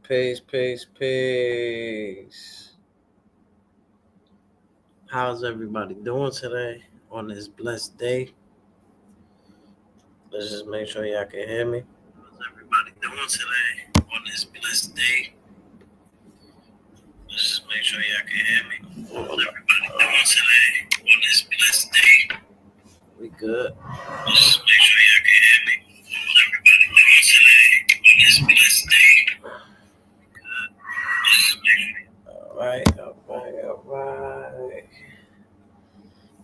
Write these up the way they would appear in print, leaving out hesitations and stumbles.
Peace, peace, peace. How's everybody doing today on this blessed day? Let's just make sure y'all can hear me. How's everybody doing today on this blessed day? Let's just make sure y'all can hear me. How's everybody doing today on this blessed day? We good. Let's just make sure y'all can hear me. How's everybody doing today on this blessed day? We good. Let's just make sure. All right.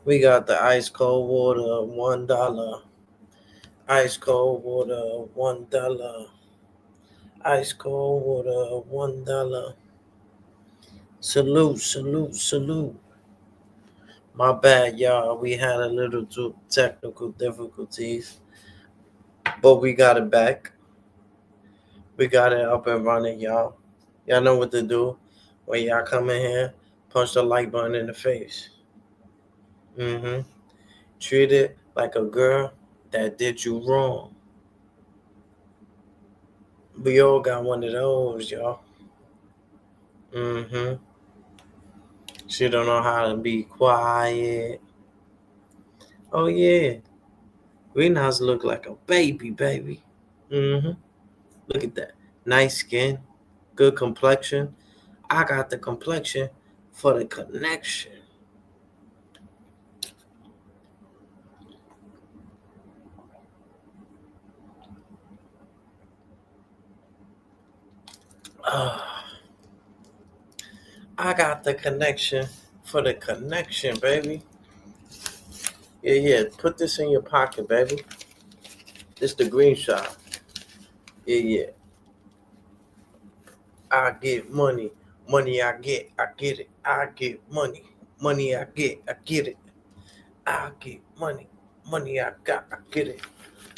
We got the ice cold water, $1. Ice cold water, $1. Ice cold water, $1. Salute. My bad, y'all. We had a little technical difficulties, but we got it back. We got it up and running, y'all. Y'all know what to do. When y'all come in here, punch the like button in the face. Treat it like a girl that did you wrong. We all got one of those, y'all. She don't know how to be quiet. Oh yeah, greenhouse look like a baby. Look at that, nice skin, good complexion. I got the complexion for the connection. I got the connection for the connection, baby. Yeah. Put this in your pocket, baby. This the green shot. Yeah. I get money. Money I get it. I get money. Money I get it. I get money. Money I got, I get it.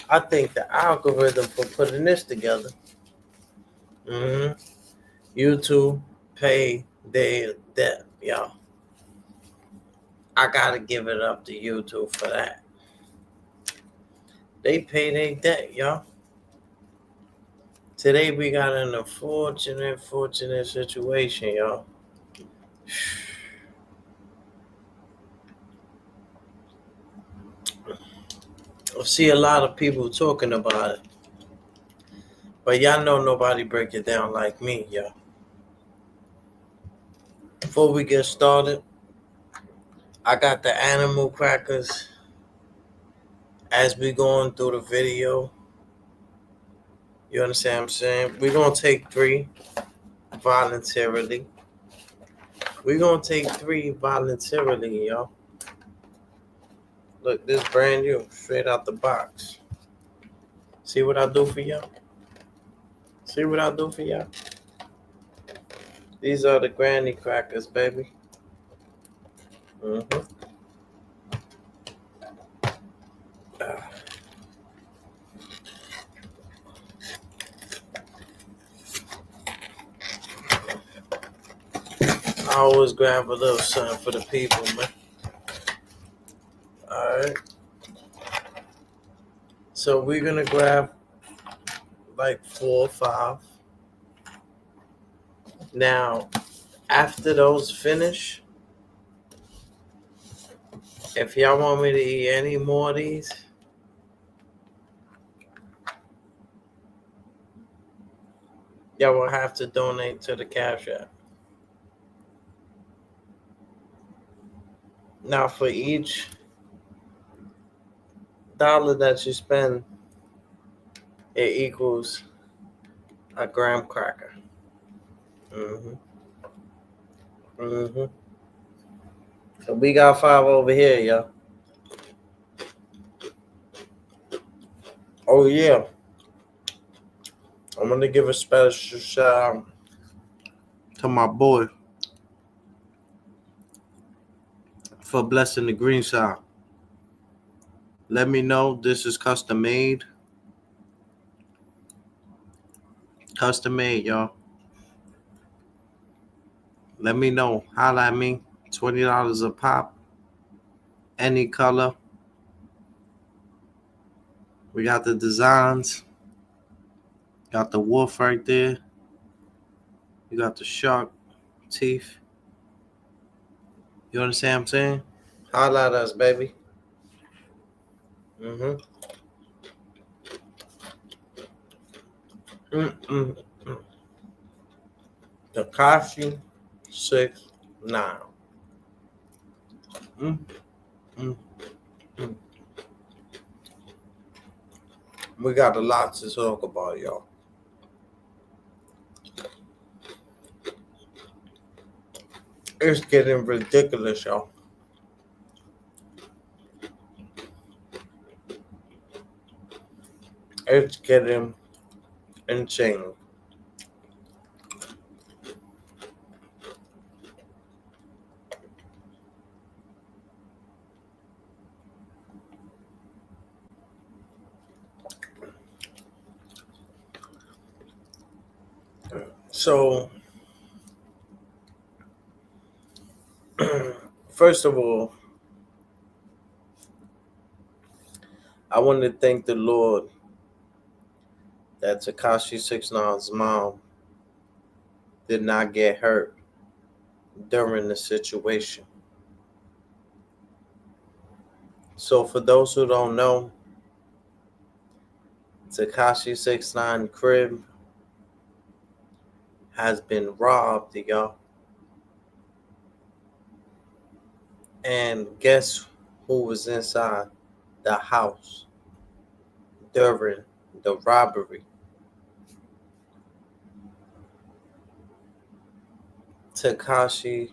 I think the algorithm for putting this together. YouTube pay their debt, y'all. I gotta give it up to YouTube for that. They pay their debt, y'all. Today we got an unfortunate situation, y'all. I see a lot of people talking about it, but y'all know nobody break it down like me, y'all. Before we get started, I got the animal crackers as we going through the video. You understand what I'm saying? We're going to take 3 voluntarily. Y'all. Look, this brand new, straight out the box. See what I do for y'all? These are the granny crackers, baby. I always grab a little something for the people, man. Alright. So we're going to grab like 4 or 5. Now, after those finish, if y'all want me to eat any more of these, y'all will have to donate to the Cash App. Now, for each dollar that you spend, it equals a graham cracker. So we got 5 over here, y'all. Oh yeah, I'm gonna give a special shout out to my boy for blessing the green side. Let me know this is custom made. Custom made, y'all. Let me know. Holla at me. $20 a pop. Any color. We got the designs. Got the wolf right there. You got the shark teeth. You understand what I'm saying? Holla at us, baby. Mm-hmm. Mm-mm. Takashi 6ix9ine. Mm, mm, mm. We got a lot to talk about, y'all. It's getting ridiculous, y'all. It's getting insane. So, first of all, I want to thank the Lord that Takashi 6ix9ine's mom did not get hurt during the situation. So, for those who don't know, Takashi 6ix9ine crib has been robbed, y'all. And guess who was inside the house during the robbery? Takashi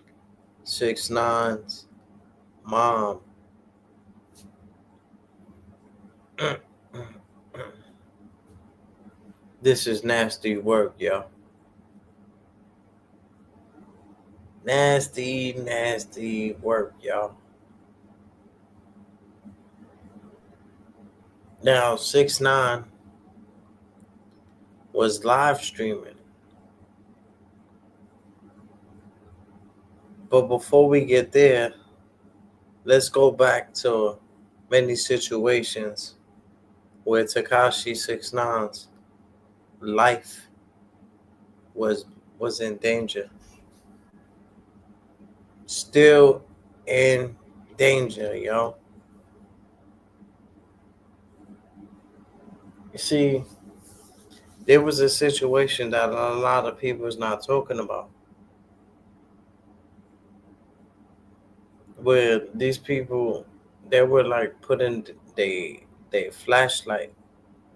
6ix9ine's mom. This is nasty work, y'all. Nasty, nasty work, y'all. Now, 6ix9ine was live streaming. But before we get there, let's go back to many situations where Takashi 6ix9ine's life was was in danger. Still in danger, yo. You see, there was a situation that a lot of people is not talking about, where these people they were like putting they flashlight.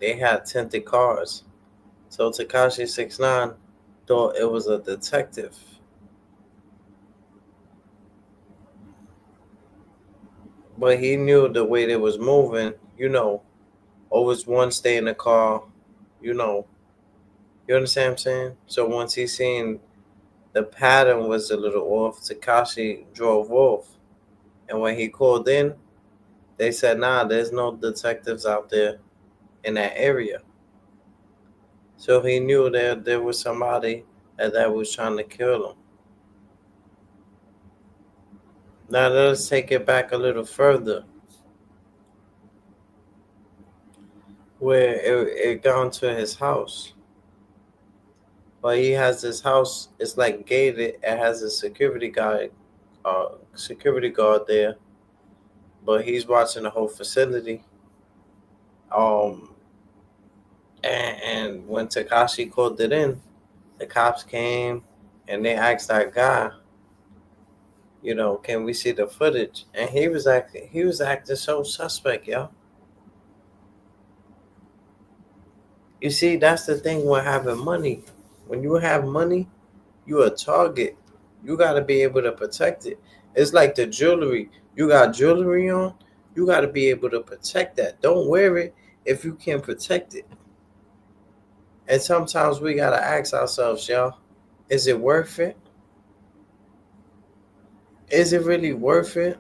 They had tinted cars. So Takashi 6ix9ine thought it was a detective. But he knew the way they was moving, always one stay in the car, you know. You understand what I'm saying? So once he seen the pattern was a little off, Takashi drove off. And when he called in, they said, nah, there's no detectives out there in that area. So he knew that there was somebody that was trying to kill him. Now let's take it back a little further, where it gone to his house. But he has this house. It's like gated. It has a security guard there. But he's watching the whole facility. Um, and when Takashi called it in, the cops came and they asked that guy, can we see the footage? And he was acting so suspect, yo. You see, that's the thing with having money. When you have money, you're a target. You got to be able to protect it. It's like the jewelry. You got jewelry on, you got to be able to protect that. Don't wear it if you can't protect it. And sometimes we got to ask ourselves, y'all, is it worth it? Is it really worth it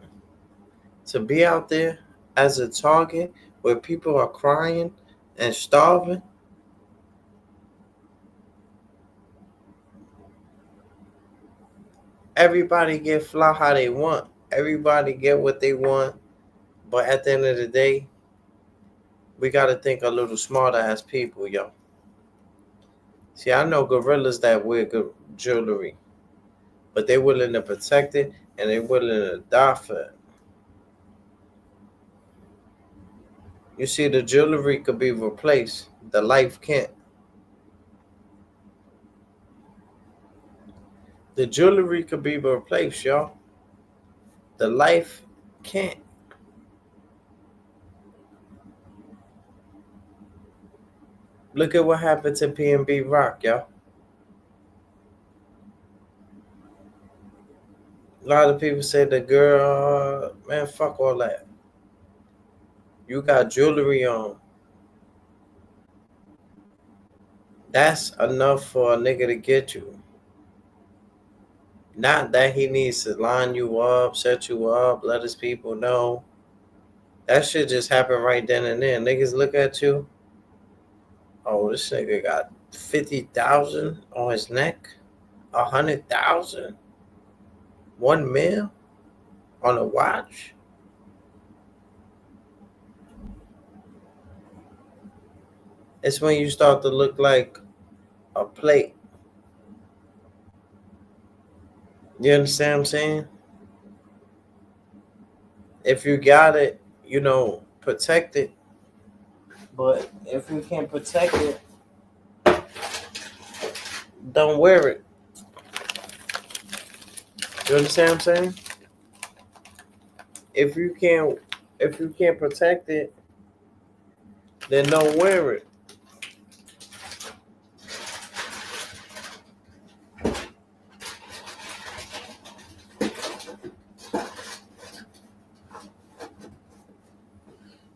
to be out there as a target where people are crying and starving? Everybody get fly how they want. Everybody get what they want. But at the end of the day, we got to think a little smarter as people, yo. See, I know gorillas that wear good jewelry, but they're willing to protect it and they're willing to die for it. You see, the jewelry could be replaced, the life can't. The jewelry could be replaced, y'all. The life can't. Look at what happened to P&B Rock, y'all. A lot of people say the girl, man, fuck all that. You got jewelry on. That's enough for a nigga to get you. Not that he needs to line you up, set you up, let his people know. That shit just happened right then and there. Niggas look at you. Oh, this nigga got 50,000 on his neck, 100,000, 1 mil on a watch. It's when you start to look like a plate. You understand what I'm saying? If you got it, protect it. But if you can't protect it, don't wear it. You understand what I'm saying? If you can't protect it, then don't wear it.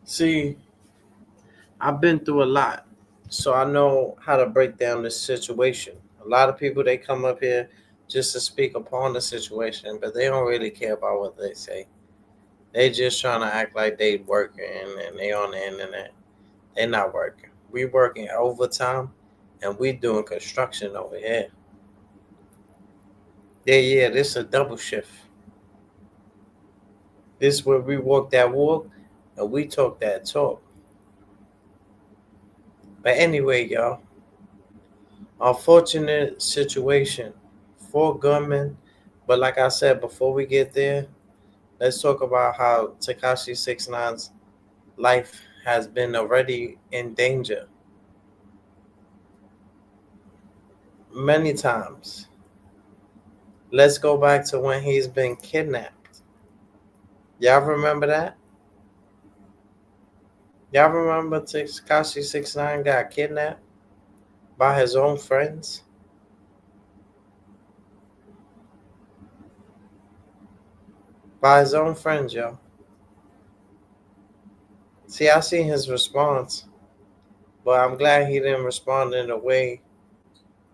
See, I've been through a lot, so I know how to break down this situation. A lot of people, they come up here just to speak upon the situation, but they don't really care about what they say. They just trying to act like they working and they on the internet. They not working. We working overtime and we doing construction over here. Yeah, this a double shift. This is where we walk that walk and we talk that talk. But anyway, y'all, unfortunate situation for gunmen. But like I said, before we get there, let's talk about how Tekashi 6ix9ine's life has been already in danger many times. Let's go back to when he's been kidnapped. Y'all remember that? Y'all remember Tekashi 6ix9ine got kidnapped by his own friends? By his own friends, y'all. See, I seen his response, but I'm glad he didn't respond in a way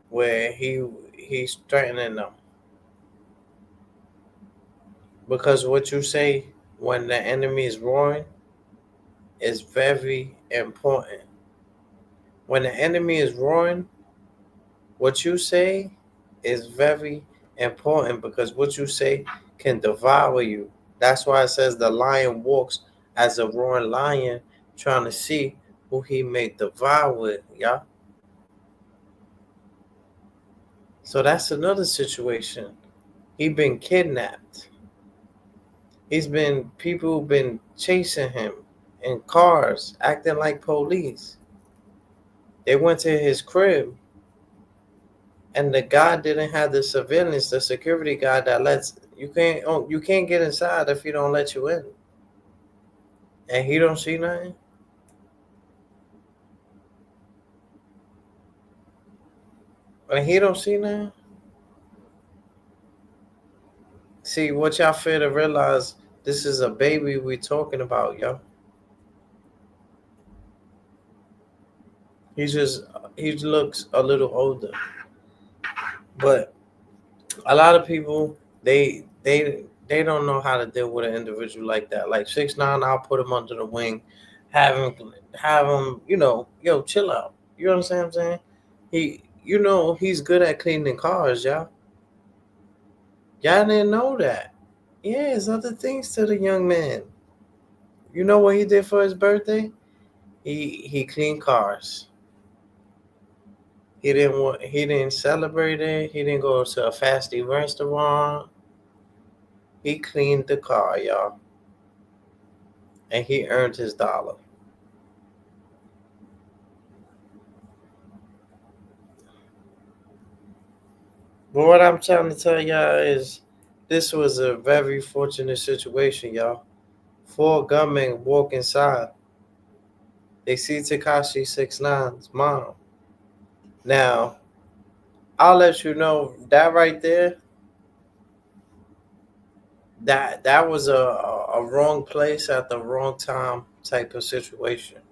where he's threatening them. Because what you say when the enemy is roaring is very important. When the enemy is roaring, what you say is very important because what you say can devour you. That's why it says the lion walks as a roaring lion, trying to see who he may devour, yeah. So that's another situation. He been kidnapped. People been chasing him in cars, acting like police. They went to his crib, and the guy didn't have the surveillance, the security guy that lets you can't get inside if he don't let you in, and he don't see nothing. And he don't see nothing. See what y'all fail to realize. This is a baby we talking about, yo. He just he looks a little older, but a lot of people they don't know how to deal with an individual like that. Like 6ix9ine, I'll put him under the wing, have him, yo, chill out. You understand what I'm saying? He's good at cleaning cars, y'all. Y'all didn't know that. Yeah, there's other things to the young man. You know what he did for his birthday? He cleaned cars. He didn't celebrate it. He didn't go to a fast food restaurant. He cleaned the car, y'all, and he earned his dollar. But what I'm trying to tell y'all is this was a very fortunate situation, y'all. Four gunmen walk inside. They see Takashi 6ix9ine's mom. Now, I'll let you know that right there, that was a wrong place at the wrong time type of situation.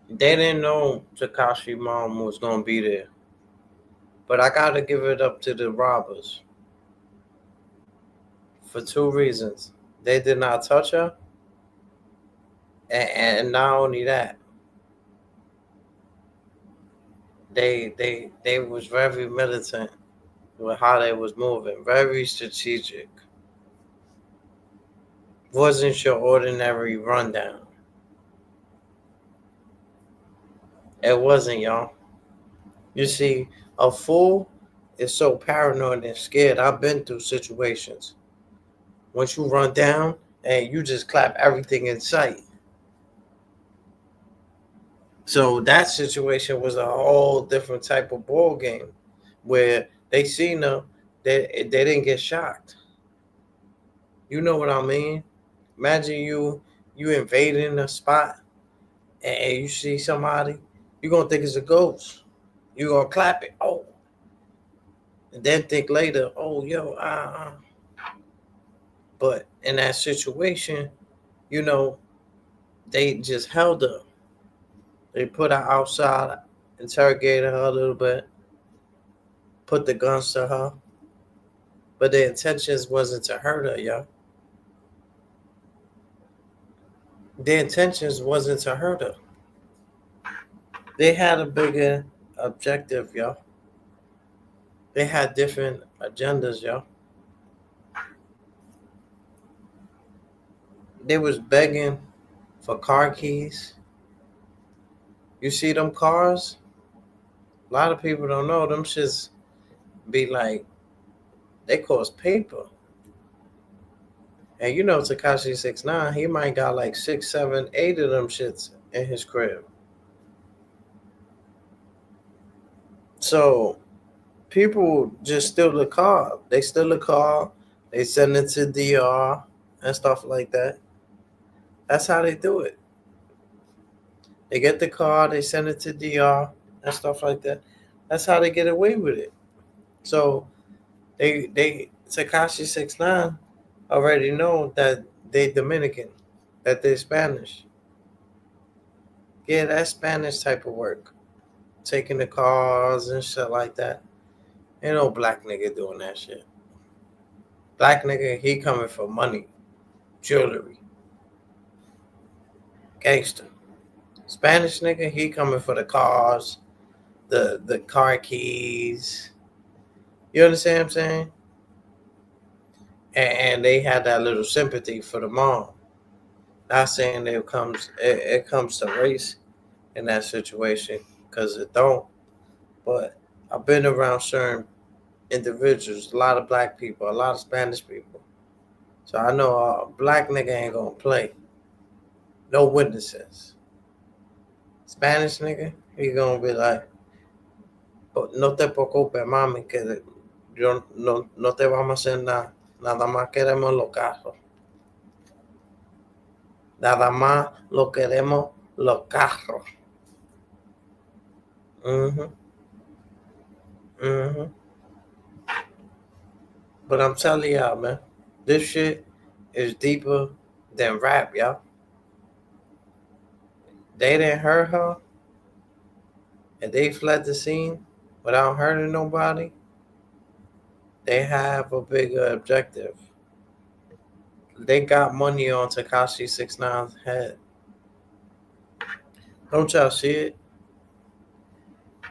They didn't know Takashi mom was gonna be there. But I gotta give it up to the robbers for two reasons. They did not touch her, and not only that, they was very militant with how they was moving, very strategic. Wasn't your ordinary rundown. It wasn't, y'all. You see, a fool is so paranoid and scared. I've been through situations. Once you run down and you just clap everything in sight. So that situation was a whole different type of ball game where they seen them, they didn't get shocked. You know what I mean? Imagine you invading a spot and you see somebody, you're gonna think it's a ghost. You're gonna clap it, oh, and then think later, oh yo, But in that situation, you know, they just held her. They put her outside, interrogated her a little bit, put the guns to her, but their intentions wasn't to hurt her, yo. Their intentions wasn't to hurt her. They had a bigger objective, yo. They had different agendas, yo. They was begging for car keys. You see them cars? A lot of people don't know them shits be like they cost paper. And you know Takashi 6ix9ine, he might got like 6, 7, 8 of them shits in his crib. So people just steal the car. They steal the car, they send it to DR and stuff like that. That's how they do it. They get the car, they send it to DR and stuff like that. That's how they get away with it. So they Takashi 6ix9ine already know that they Dominican, that they Spanish. Yeah, that's Spanish type of work. Taking the cars and shit like that. Ain't no black nigga doing that shit. Black nigga, he coming for money, jewelry, gangster. Spanish nigga, he coming for the cars, the car keys. You understand what I'm saying? And they had that little sympathy for the mom. Not saying it comes to race in that situation, because it don't. But I've been around certain individuals, a lot of black people, a lot of Spanish people. So I know a black nigga ain't gonna play. No witnesses. Spanish nigga, he gonna be like, "Oh, no te preocupes, mami, que yo no te vamos a hacer nada. Nada más queremos los carros. Nada más lo queremos los carros." Mm-hmm. Mm-hmm. But I'm telling y'all, man, this shit is deeper than rap, y'all. They didn't hurt her, and they fled the scene without hurting nobody. They have a bigger objective. They got money on Takashi 6ix9ine's head. Don't y'all see it?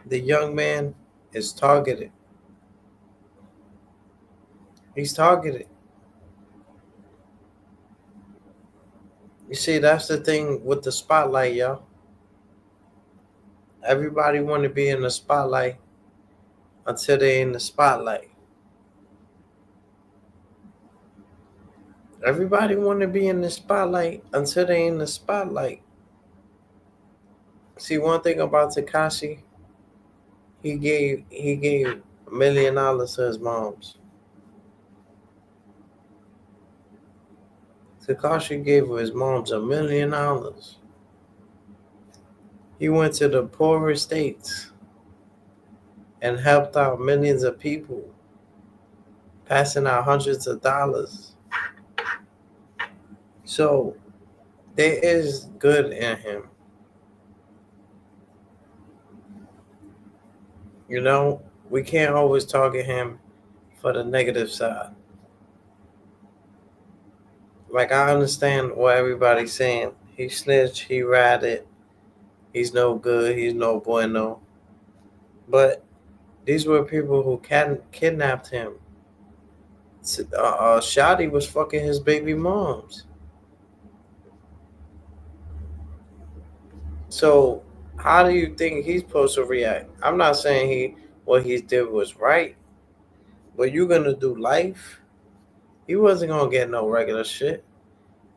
The young man is targeted. He's targeted. You see, that's the thing with the spotlight, y'all. Everybody want to be in the spotlight until they're in the spotlight. Everybody want to be in the spotlight until they're in the spotlight. See, one thing about Takashi, he gave $1 million to his moms. Takashi gave his moms $1 million. He went to the poorest states and helped out millions of people, passing out hundreds of dollars. So there is good in him. You know, we can't always target him for the negative side. Like, I understand what everybody's saying. He snitched, he ratted, he's no good, he's no bueno. But these were people who kidnapped him. Shotty was fucking his baby moms. So how do you think he's supposed to react? I'm not saying what he did was right, but you gonna do life? He wasn't gonna get no regular shit.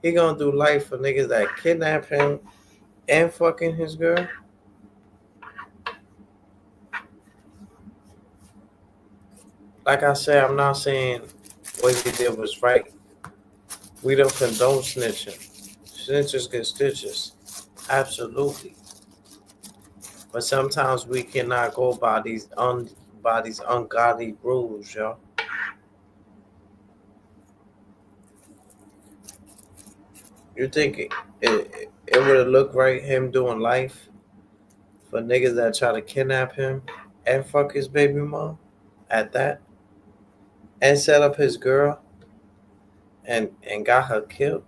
He gonna do life for niggas that kidnap him and fucking his girl. Like I said, I'm not saying what he did was right. We don't condone snitching. Snitches get stitches. Absolutely. But sometimes we cannot go by these ungodly rules, yo. You think it would have looked right him doing life for niggas that try to kidnap him and fuck his baby mom at that and set up his girl and got her killed?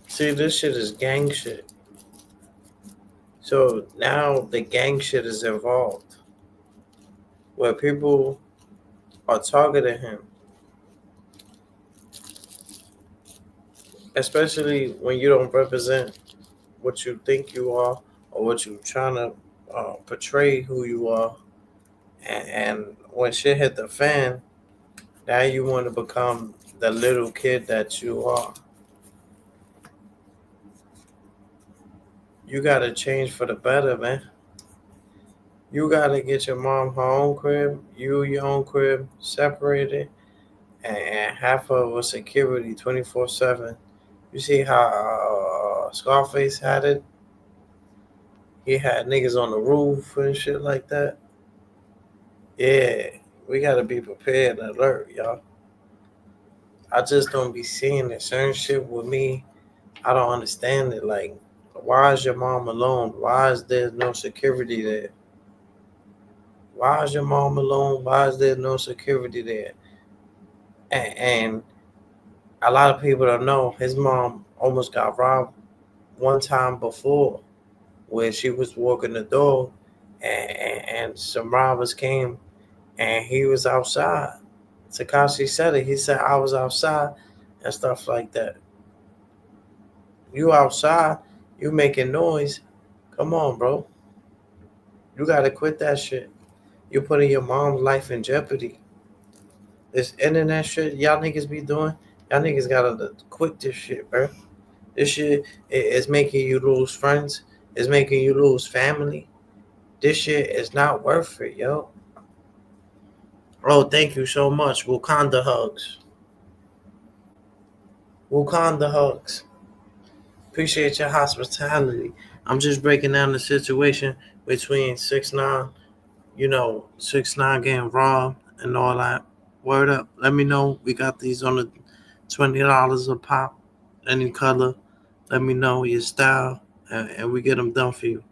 See, this shit is gang shit. So now the gang shit is involved where people are targeting him, especially when you don't represent what you think you are or what you're trying to portray who you are. And when shit hit the fan, now you want to become the little kid that you are. You gotta change for the better, man. You gotta get your mom her own crib, you your own crib, separated, and have her with security 24/7. You see how Scarface had it? He had niggas on the roof and shit like that. Yeah, we gotta be prepared and alert, y'all. I just don't be seeing it. Certain shit with me, I don't understand it. Like, why is your mom alone? Why is there no security there? Why is your mom alone? Why is there no security there? And a lot of people don't know his mom almost got robbed one time before, where she was walking the dog, and some robbers came, and he was outside. Takashi said it. He said, I was outside and stuff like that. You outside, you making noise. Come on, bro. You gotta quit that shit. You're putting your mom's life in jeopardy. This internet shit y'all niggas be doing, y'all niggas gotta quit this shit, bro. This shit is making you lose friends. It's making you lose family. This shit is not worth it, yo. Oh, thank you so much. Wakanda hugs. Wakanda hugs. Appreciate your hospitality. I'm just breaking down the situation between 6ix9ine, 6ix9ine getting robbed and all that. Word up. Let me know. We got these on the $20 a pop. Any color. Let me know your style, and we get them done for you.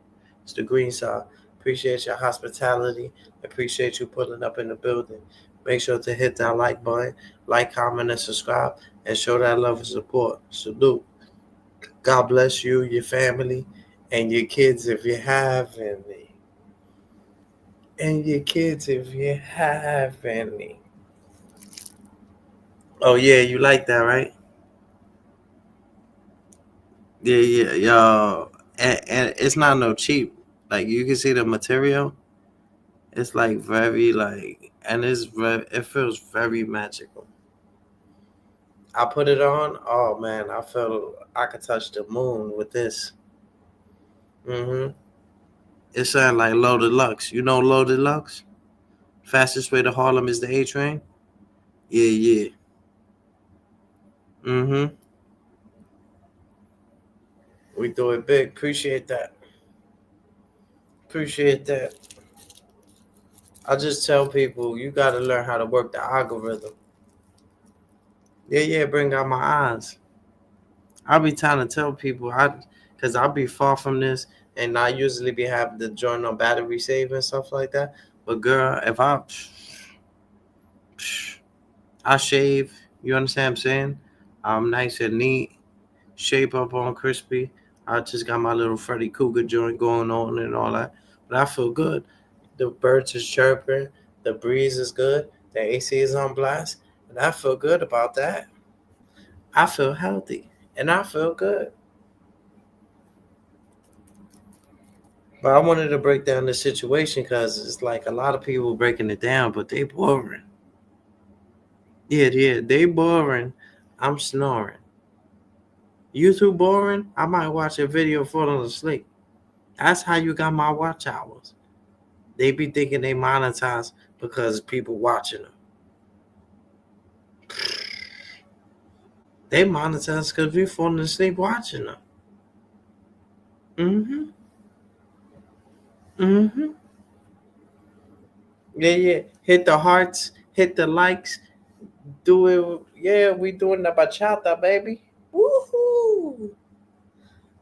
It's the green side. Appreciate your hospitality. Appreciate you pulling up in the building. Make sure to hit that like button, like, comment, and subscribe, and show that love and support. Salute. God bless you, your family, and your kids if you have any. And your kids if you have any. Oh, yeah, you like that, right? Yeah, y'all. And it's not no cheap. Like you can see the material. It's like very like, and it feels very magical. I put it on. Oh man, I felt I could touch the moon with this. Mm-hmm. It sounded like Low Deluxe. You know Low Deluxe? Fastest way to Harlem is the A train. Yeah, yeah. Mm-hmm. We do it big. Appreciate that. Appreciate that. I just tell people you got to learn how to work the algorithm. Yeah, yeah. Bring out my eyes. I be trying to tell people cause I be far from this, and I usually be having the joint on battery save and stuff like that. But girl, if I shave, you understand what I'm saying? I'm nice and neat, shape up on crispy. I just got my little Freddy Cougar joint going on and all that, but I feel good. The birds is chirping, the breeze is good, the AC is on blast, and I feel good about that. I feel healthy, and I feel good. But I wanted to break down the situation because it's like a lot of people breaking it down, but they boring. Yeah, yeah, they boring. I'm snoring. You too boring? I might watch a video falling asleep. That's how you got my watch hours. They be thinking they monetize because people watching them. They monetize because we falling asleep watching them. Mm-hmm. Mm-hmm. Yeah, yeah. Hit the hearts, hit the likes, do it. Yeah, we doing the bachata, baby. Woohoo!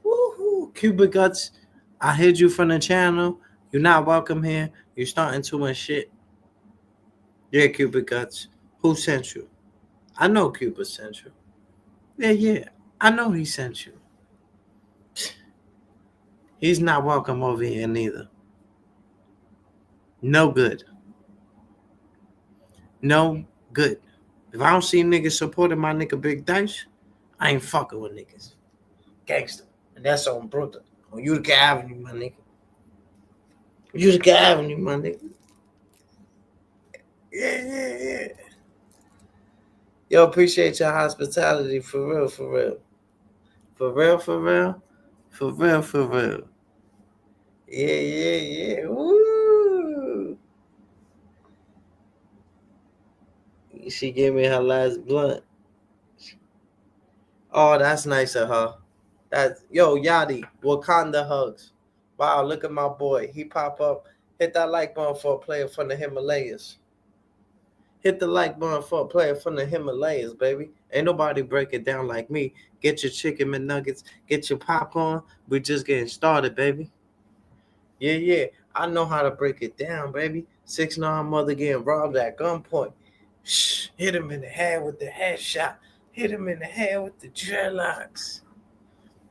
Woohoo! Cuba Guts, I hid you from the channel. You're not welcome here. You're starting too much shit. Yeah, Cuba Guts. Who sent you? I know Cuba sent you. Yeah, yeah. I know he sent you. He's not welcome over here neither. No good. No good. If I don't see niggas supporting my nigga Big Dice, I ain't fucking with niggas. Gangster. And that's on brother. On Utica Avenue, my nigga. Utica Avenue, my nigga. Yeah, yeah, yeah. Yo, appreciate your hospitality for real, for real. For real, for real. For real, for real. Yeah, yeah, yeah. Woo! She gave me her last blunt. Oh, that's nice of her. That's yo, Yachty, Wakanda hugs. Wow, look at my boy. He pop up. Hit that like button for a player from the Himalayas. Hit the like button for a player from the Himalayas, baby. Ain't nobody break it down like me. Get your chicken McNuggets, get your popcorn. We just getting started, baby. Yeah, yeah. I know how to break it down, baby. 6ix9ine mother getting robbed at gunpoint. Shh, hit him in the head with the headshot. Hit him in the head with the dreadlocks.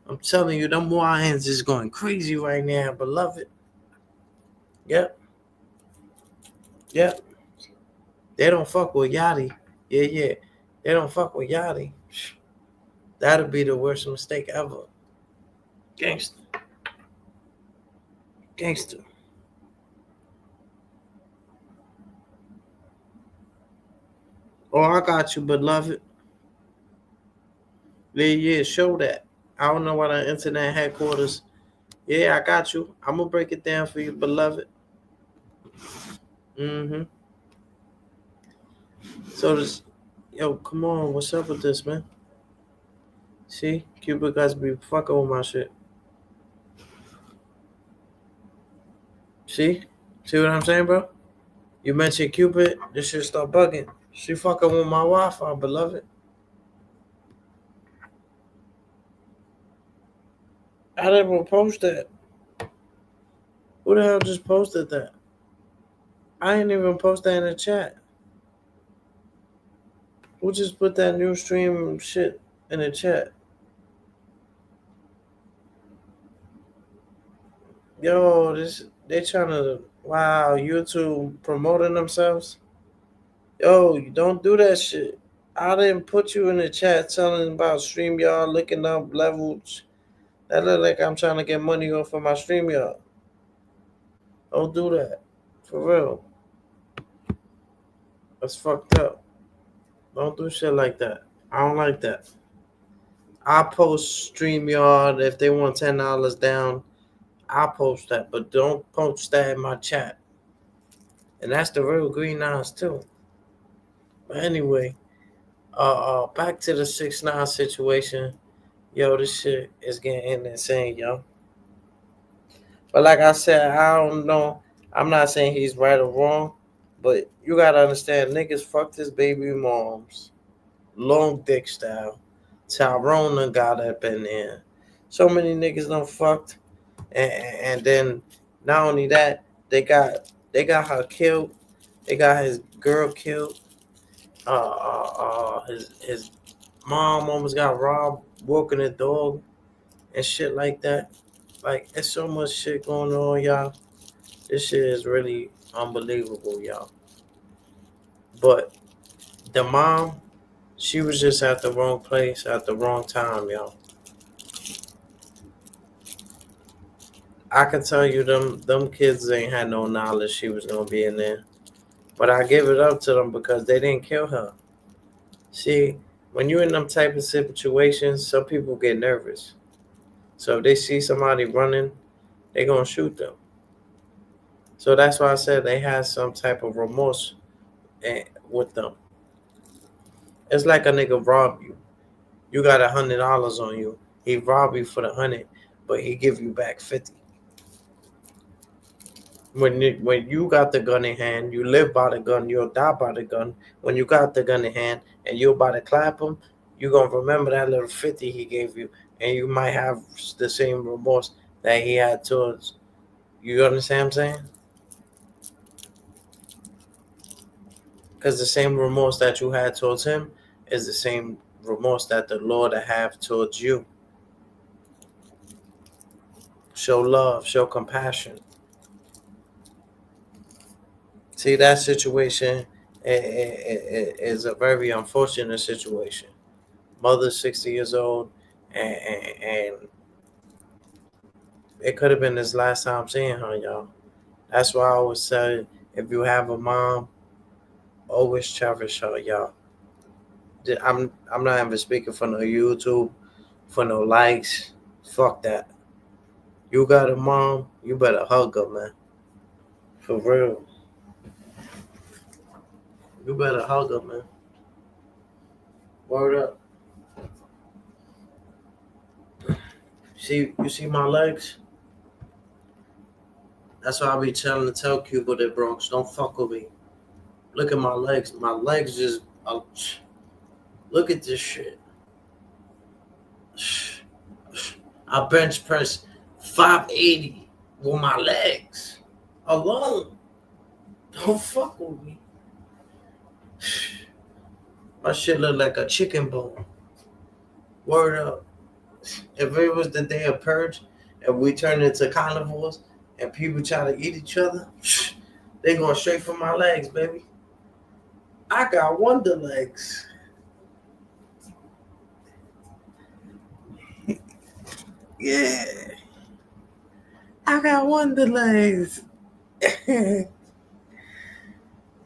I'm telling you, them Lions is going crazy right now, beloved. Yep, yep. They don't fuck with Yachty. Yeah, yeah. They don't fuck with Yachty. That'll be the worst mistake ever. Gangster. Gangster. Oh, I got you, beloved. Yeah, yeah, show that. I don't know why the internet headquarters. Yeah, I got you. I'm gonna break it down for you, beloved. Mm-hmm. So this, yo, come on, what's up with this, man? See, Cuba guys be fucking with my shit. See what I'm saying, bro? You mentioned Cupid, this shit start bugging. She fucking with my Wi-Fi, beloved. I didn't even post that. Who the hell just posted that? I ain't even post that in the chat. Who just put that new stream shit in the chat? Yo, this they trying to wow YouTube promoting themselves. Yo, you don't do that shit. I didn't put you in the chat telling about StreamYard looking up levels. That look like I'm trying to get money off of my StreamYard. Don't do that. For real. That's fucked up. Don't do shit like that. I don't like that. I post StreamYard if they want $10 down. I post that, but don't post that in my chat. And that's the real green eyes too. But anyway, back to the 6ix9ine situation. Yo, this shit is getting insane, yo. But like I said, I don't know. I'm not saying he's right or wrong, but you gotta understand, niggas fucked his baby moms, long dick style. Tyrone done got up in there. So many niggas done fucked, and then not only that, they got her killed. They got his girl killed. His mom almost got robbed, walking a dog and shit like that. Like, it's so much shit going on, y'all. This shit is really unbelievable, y'all. But the mom, she was just at the wrong place at the wrong time, y'all. I can tell you them kids ain't had no knowledge she was gonna be in there. But I give it up to them because they didn't kill her. See, when you're in them type of situations, some people get nervous. So if they see somebody running, they gonna shoot them. So that's why I said they had some type of remorse with them. It's like a nigga rob you. You got $100 on you. He rob you for the 100, but he give you back 50. When you got the gun in hand, you live by the gun, you'll die by the gun. When you got the gun in hand and you're about to clap him, you gonna remember that little 50 he gave you, and you might have the same remorse that he had towards you. Understand what I'm saying? Because the same remorse that you had towards him is the same remorse that the Lord have towards you. Show love, show compassion. See, that situation is a very unfortunate situation. Mother 60 years old, and it could have been his last time seeing her, y'all. That's why I always say, if you have a mom, always cherish her, y'all. I'm not even speaking for no YouTube, for no likes. Fuck that. You got a mom, you better hug her, man. For real. You better hug her, man. Word up. You see my legs? That's why I be telling to tell Cuba the Bronx, don't fuck with me. Look at my legs. My legs just look at this shit. I bench press 580 with my legs alone. Don't fuck with me. My shit look like a chicken bone. Word up. If it was the day of purge and we turned into carnivores and people try to eat each other, they going straight for my legs, baby. I got wonder legs. Yeah. I got wonder legs.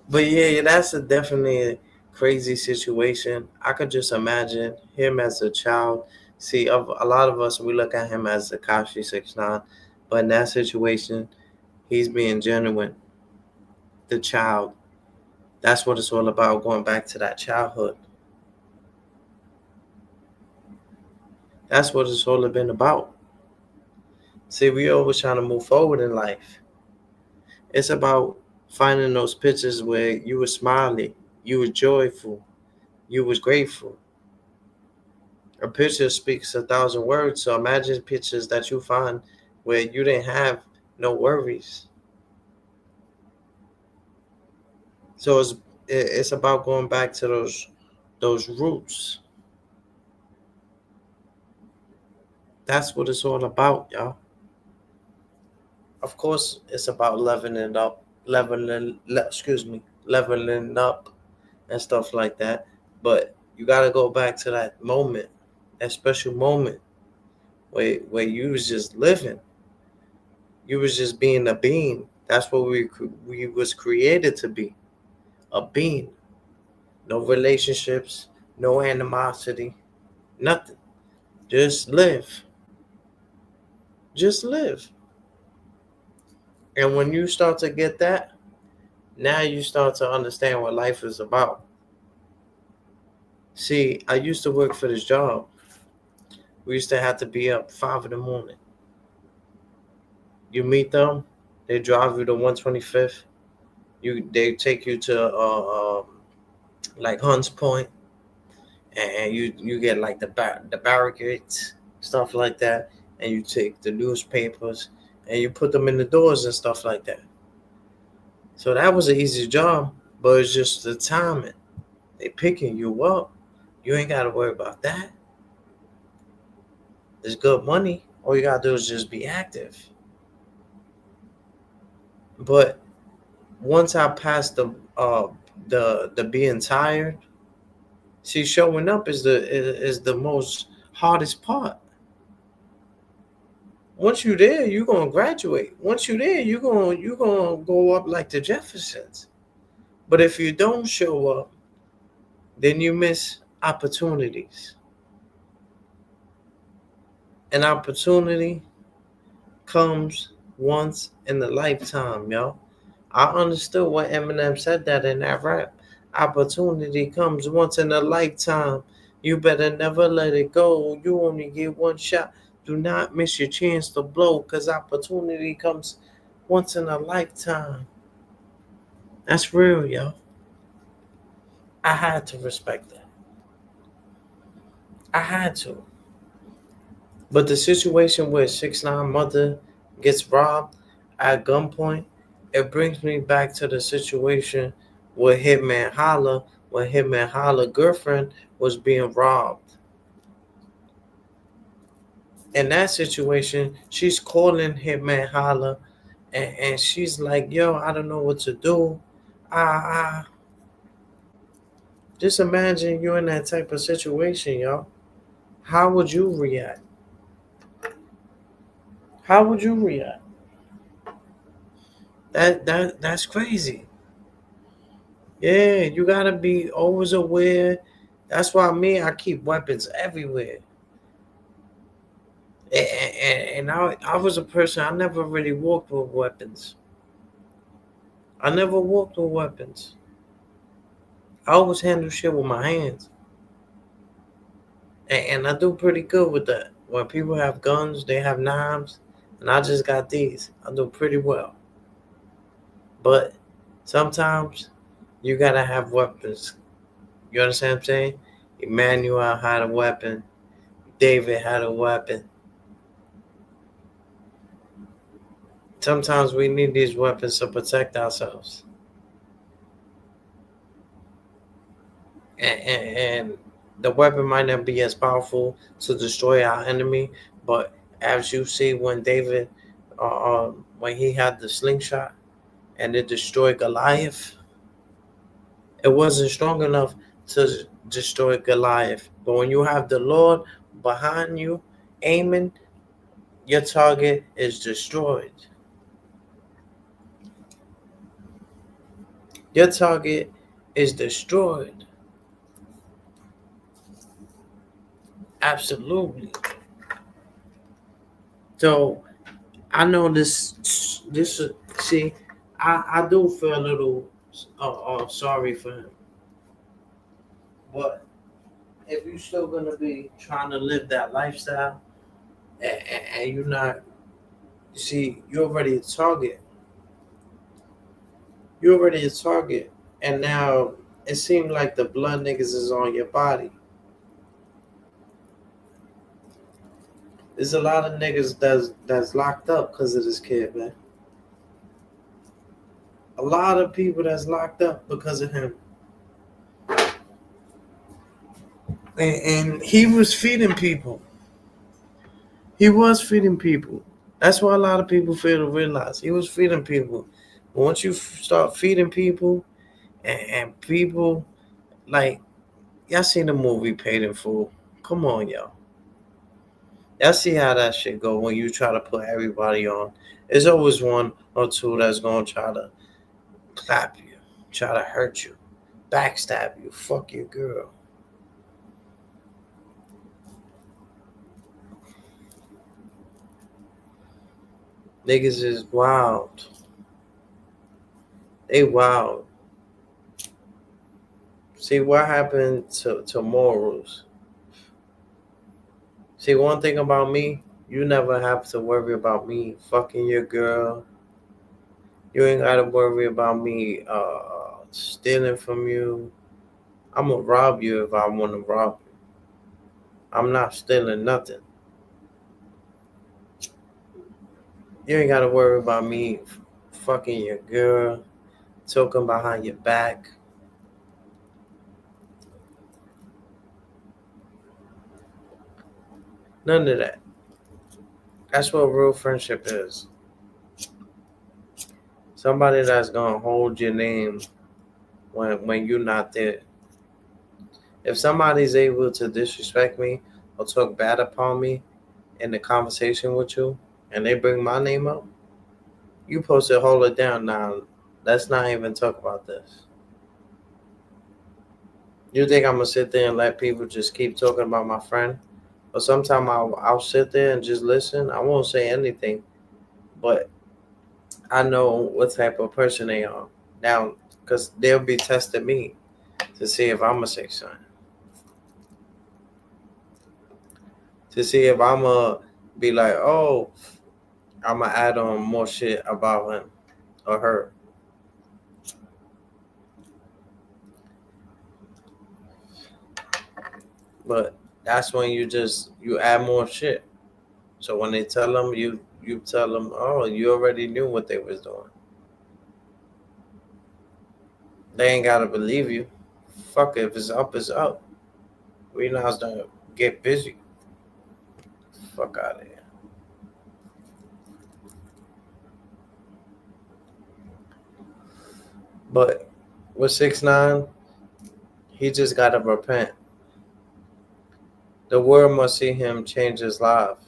But yeah, that's a definitely crazy situation. I could just imagine him as a child. See, of a lot of us, we look at him as a Kashi 6ix9ine, but in that situation, he's being genuine. The child. That's what it's all about. Going back to that childhood. That's what it's all been about. See, we always trying to move forward in life. It's about finding those pictures where you were smiling, you were joyful, you was grateful. A picture speaks 1,000 words. So imagine pictures that you find where you didn't have no worries. So it's about going back to those roots. That's what it's all about, y'all. Of course, it's about leveling up and stuff like that. But you got to go back to that moment, that special moment where you was just living. You was just being a being. That's what we was created to be, a being. No relationships, no animosity, nothing. Just live. Just live. And when you start to get that, now you start to understand what life is about. See, I used to work for this job. We used to have to be up 5 in the morning. You meet them, they drive you to 125th. They take you to like Hunts Point, and you get like the barricades, stuff like that, and you take the newspapers and you put them in the doors and stuff like that. So that was an easy job, but it's just the timing. They picking you up. You ain't got to worry about that. It's good money. All you gotta do is just be active. But once I passed the being tired, see, showing up is the most hardest part. Once you there, you gonna graduate. Once you there, you gonna go up like the Jeffersons. But if you don't show up, then you miss opportunities. An opportunity comes once in a lifetime, yo. I understood what Eminem said that in that rap. Opportunity comes once in a lifetime. You better never let it go. You only get one shot. Do not miss your chance to blow, because opportunity comes once in a lifetime. That's real, yo. I had to respect that. I had to. But the situation where 6ix9ine mother gets robbed at gunpoint, it brings me back to the situation where Hitman Holla, when Hitman Holla girlfriend was being robbed. In that situation, she's calling Hitman Holla, and she's like, yo, I don't know what to do. Ah, just imagine you in that type of situation, yo. How would you react? How would you react? That's crazy. Yeah, you gotta be always aware. That's why I keep weapons everywhere. And I was a person, I never really walked with weapons. I never walked with weapons. I always handle shit with my hands. And I do pretty good with that. When people have guns, they have knives, and I just got these. I do pretty well. But sometimes you gotta have weapons. You understand what I'm saying? Emmanuel had a weapon. David had a weapon. Sometimes we need these weapons to protect ourselves. And the weapon might not be as powerful to destroy our enemy, but as you see when David, when he had the slingshot and it destroyed Goliath, it wasn't strong enough to destroy Goliath. But when you have the Lord behind you, aiming, your target is destroyed. Your target is destroyed. Absolutely. So I know this. This see, I do feel a little sorry for him. But if you're still gonna be trying to live that lifestyle, and you're not, see, you're already a target. You're already a target, and now it seems like the blood niggas is on your body. There's a lot of niggas that's locked up because of this kid, man. A lot of people that's locked up because of him. And he was feeding people. He was feeding people. That's why a lot of people fail to realize he was feeding people. But once you start feeding people, and people like y'all seen the movie Paid in Full. Come on, y'all. I see how that shit go when you try to put everybody on. There's always one or two that's gonna try to clap you, try to hurt you, backstab you, fuck your girl. Niggas is wild. They wild. See what happened to morals. See one thing about me, you never have to worry about me fucking your girl. You ain't gotta worry about me stealing from you. I'm gonna rob you if I wanna rob you. I'm not stealing nothing. You ain't gotta worry about me fucking your girl, talking behind your back. None of that. That's what real friendship is. Somebody that's gonna hold your name when you're not there. If somebody's able to disrespect me or talk bad upon me in the conversation with you and they bring my name up, you supposed to hold it down now. Let's not even talk about this. You think I'm gonna sit there and let people just keep talking about my friend? But sometimes I'll sit there and just listen. I won't say anything, but I know what type of person they are now because they'll be testing me to see if I'm gonna say something, to see if I'm gonna be like, oh, I'm gonna add on more shit about him or her. But that's when you add more shit. So when they tell them, you tell them, oh, you already knew what they was doing. They ain't gotta believe you. Fuck it, if it's up, it's up. We know how to get busy. Fuck out of here. But with 6ix9ine, he just gotta repent. The world must see him change his life,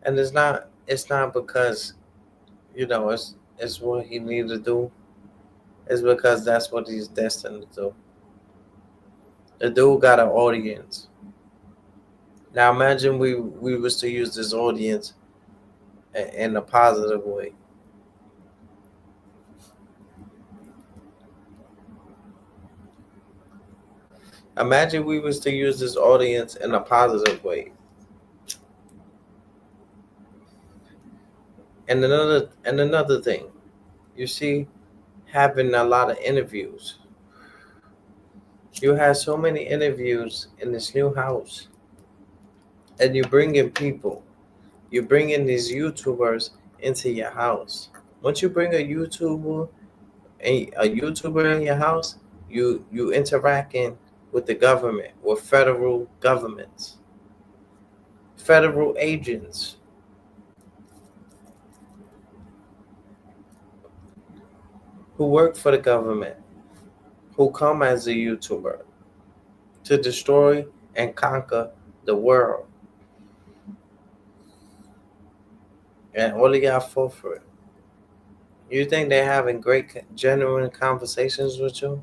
and it's not because it's what he needs to do. It's because that's what he's destined to do. The dude got an audience. Now imagine we was to use this audience in a positive way. Imagine we was to use this audience in a positive way. And another thing, you see, having a lot of interviews. You have so many interviews in this new house, and you bring in people. You bring in these YouTubers into your house. Once you bring a YouTuber in your house, you interacting with the government, with federal governments, federal agents who work for the government, who come as a YouTuber to destroy and conquer the world, and all they got for it. You think they're having great, genuine conversations with you?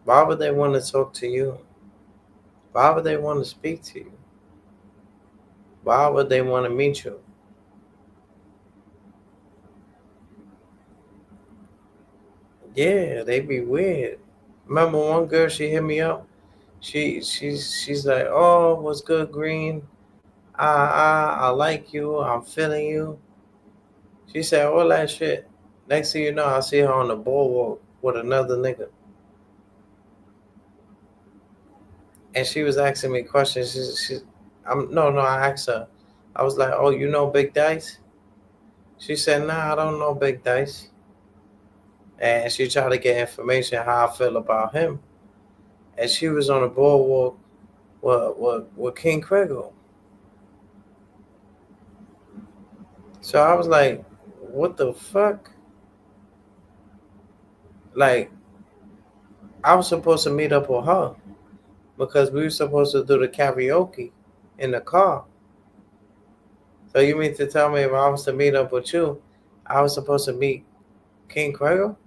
Why would they want to talk to you? Why would they want to speak to you? Why would they want to meet you? Yeah, they be weird. Remember one girl, she hit me up. She's like, oh, what's good, Green? I like you. I'm feeling you. She said all that shit. Next thing you know, I see her on the boardwalk with another nigga, and she was asking me questions. I'm no, no. I asked her. I was like, oh, you know Big Dice? She said, nah, I don't know Big Dice. And she tried to get information how I feel about him. And she was on the boardwalk with King Krego. So I was like, what the fuck? Like, I was supposed to meet up with her because we were supposed to do the karaoke. in the car. So you mean to tell me if I was to meet up with you, I was supposed to meet King Quago?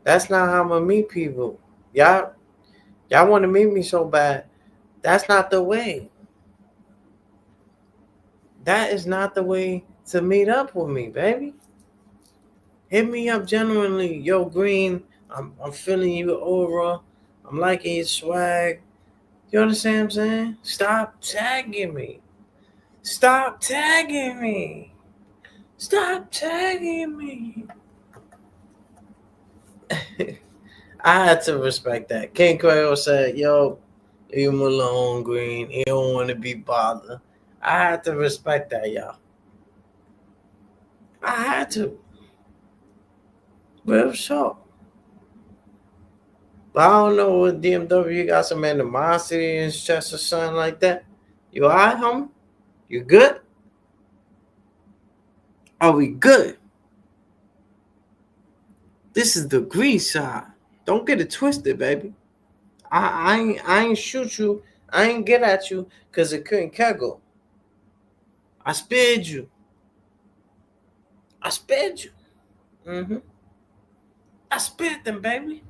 That's not how I'm gonna meet people. Y'all want to meet me so bad. That's not the way. That is not the way to meet up with me, baby. Hit me up genuinely. Yo, Green, I'm feeling you aura. I'm liking your swag. You understand what I'm saying? Stop tagging me. Stop tagging me. Stop tagging me. I had to respect that. King Quail said, yo, leave him alone, Green. He don't want to be bothered. I had to respect that, y'all. I had to. Real sure. But I don't know what DMW got some animosity in his chest or something like that. You alright, homie? You good? Are we good? This is the green side. Don't get it twisted, baby. I ain't shoot you. I ain't get at you because it couldn't kegel. I spared you. I spared you. Mm-hmm. I spared them, baby.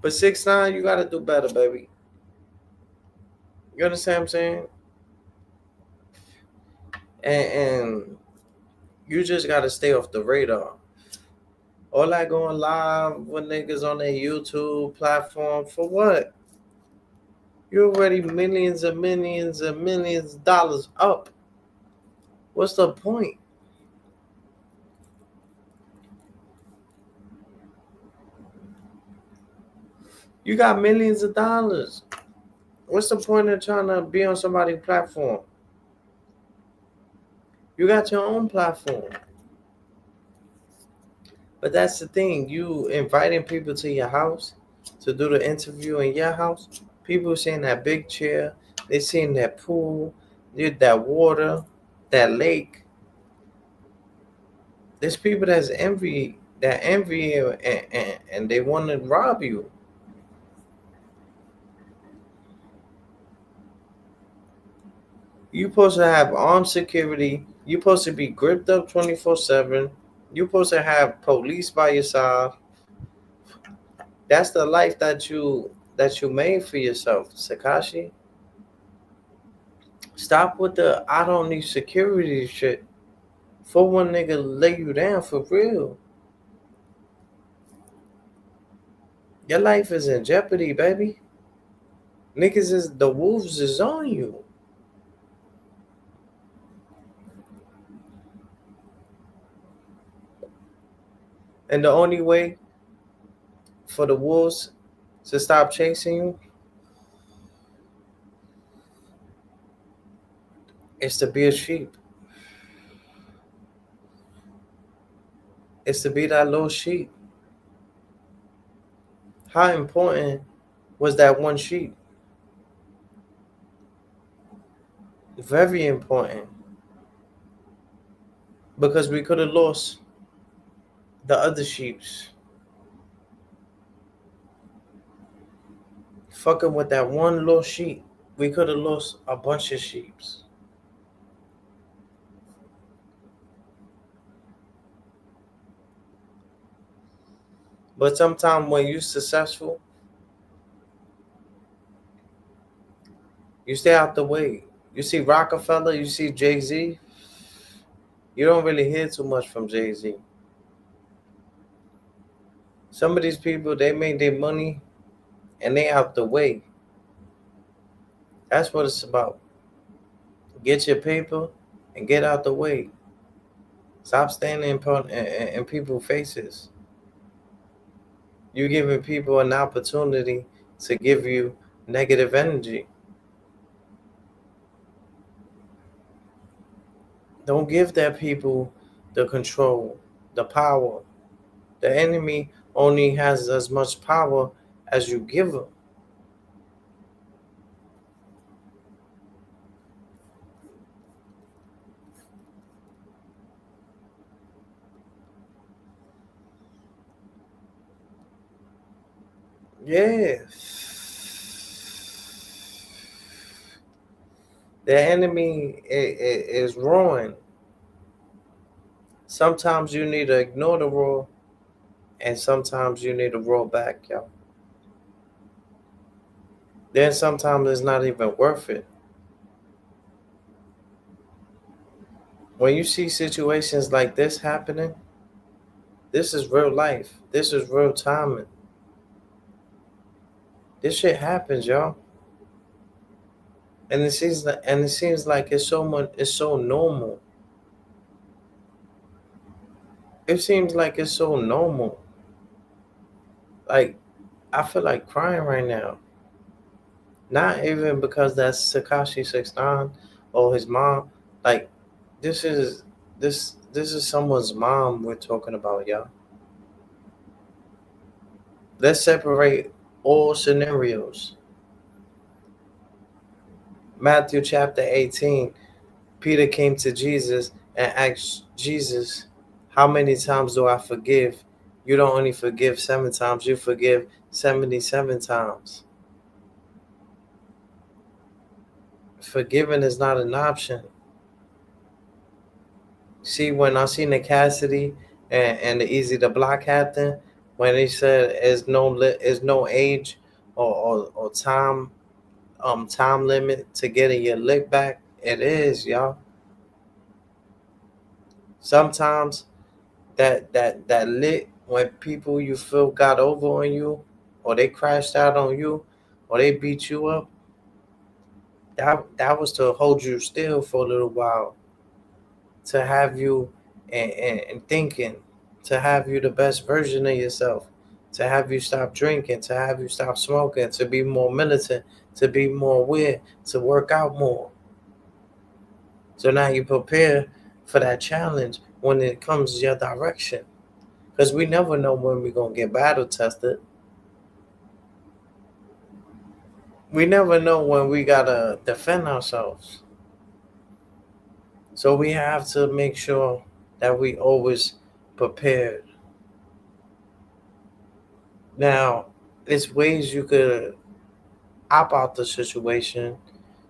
But 6ix9ine, you gotta do better, baby. You understand what I'm saying? And you just gotta stay off the radar. All that going live with niggas on their YouTube platform for what? You're already millions and millions and millions of dollars up. What's the point? You got millions of dollars. What's the point of trying to be on somebody's platform? You got your own platform. But that's the thing. You inviting people to your house to do the interview in your house. People seeing that big chair. They seeing that pool, that water, that lake. There's people that envy you, and they want to rob you. You supposed to have armed security. You supposed to be gripped up 24/7. You supposed to have police by your side. That's the life that you made for yourself, Sakashi. Stop with the I don't need security shit. For one nigga lay you down for real. Your life is in jeopardy, baby. Niggas is the wolves is on you. And the only way for the wolves to stop chasing you is to be a sheep. It's to be that little sheep. How important was that one sheep? Very important. Because we could have lost the other sheeps. Fucking with that one little sheep, we could have lost a bunch of sheeps. But sometimes when you're successful, you stay out the way. You see Rockefeller, you see Jay-Z. You don't really hear too much from Jay-Z. Some of these people, they made their money and they out the way. That's what it's about. Get your paper and get out the way. Stop standing in people's faces. You're giving people an opportunity to give you negative energy. Don't give that people the control, the power. The enemy only has as much power as you give them. Yeah. The enemy is roaring. Sometimes you need to ignore the roar, and sometimes you need to roar back, yo. Then sometimes it's not even worth it. When you see situations like this happening, this is real life. This is real timing. This shit happens, y'all. And it seems like it's so much. It's so normal. It seems like it's so normal. Like I feel like crying right now. Not even because that's Takashi 69 or his mom. Like this is this is someone's mom we're talking about, y'all. Let's separate all scenarios. Matthew chapter 18. Peter came to Jesus and asked Jesus, how many times do I forgive? You don't only forgive 7 times, you forgive 77 times. Forgiving is not an option. See, when I seen the Cassidy and the Easy to Block Captain, when he said is no age or time limit to getting your lick back, it is, y'all. Sometimes that lit when people you feel got over on you, or they crashed out on you, or they beat you up, that was to hold you still for a little while, to have you and thinking, to have you the best version of yourself, to have you stop drinking, to have you stop smoking, to be more militant, to be more aware, to work out more. So now you prepare for that challenge when it comes your direction. Because we never know when we're going to get battle tested. We never know when we got to defend ourselves. So we have to make sure that we always prepared. Now, there's ways you could opt out the situation.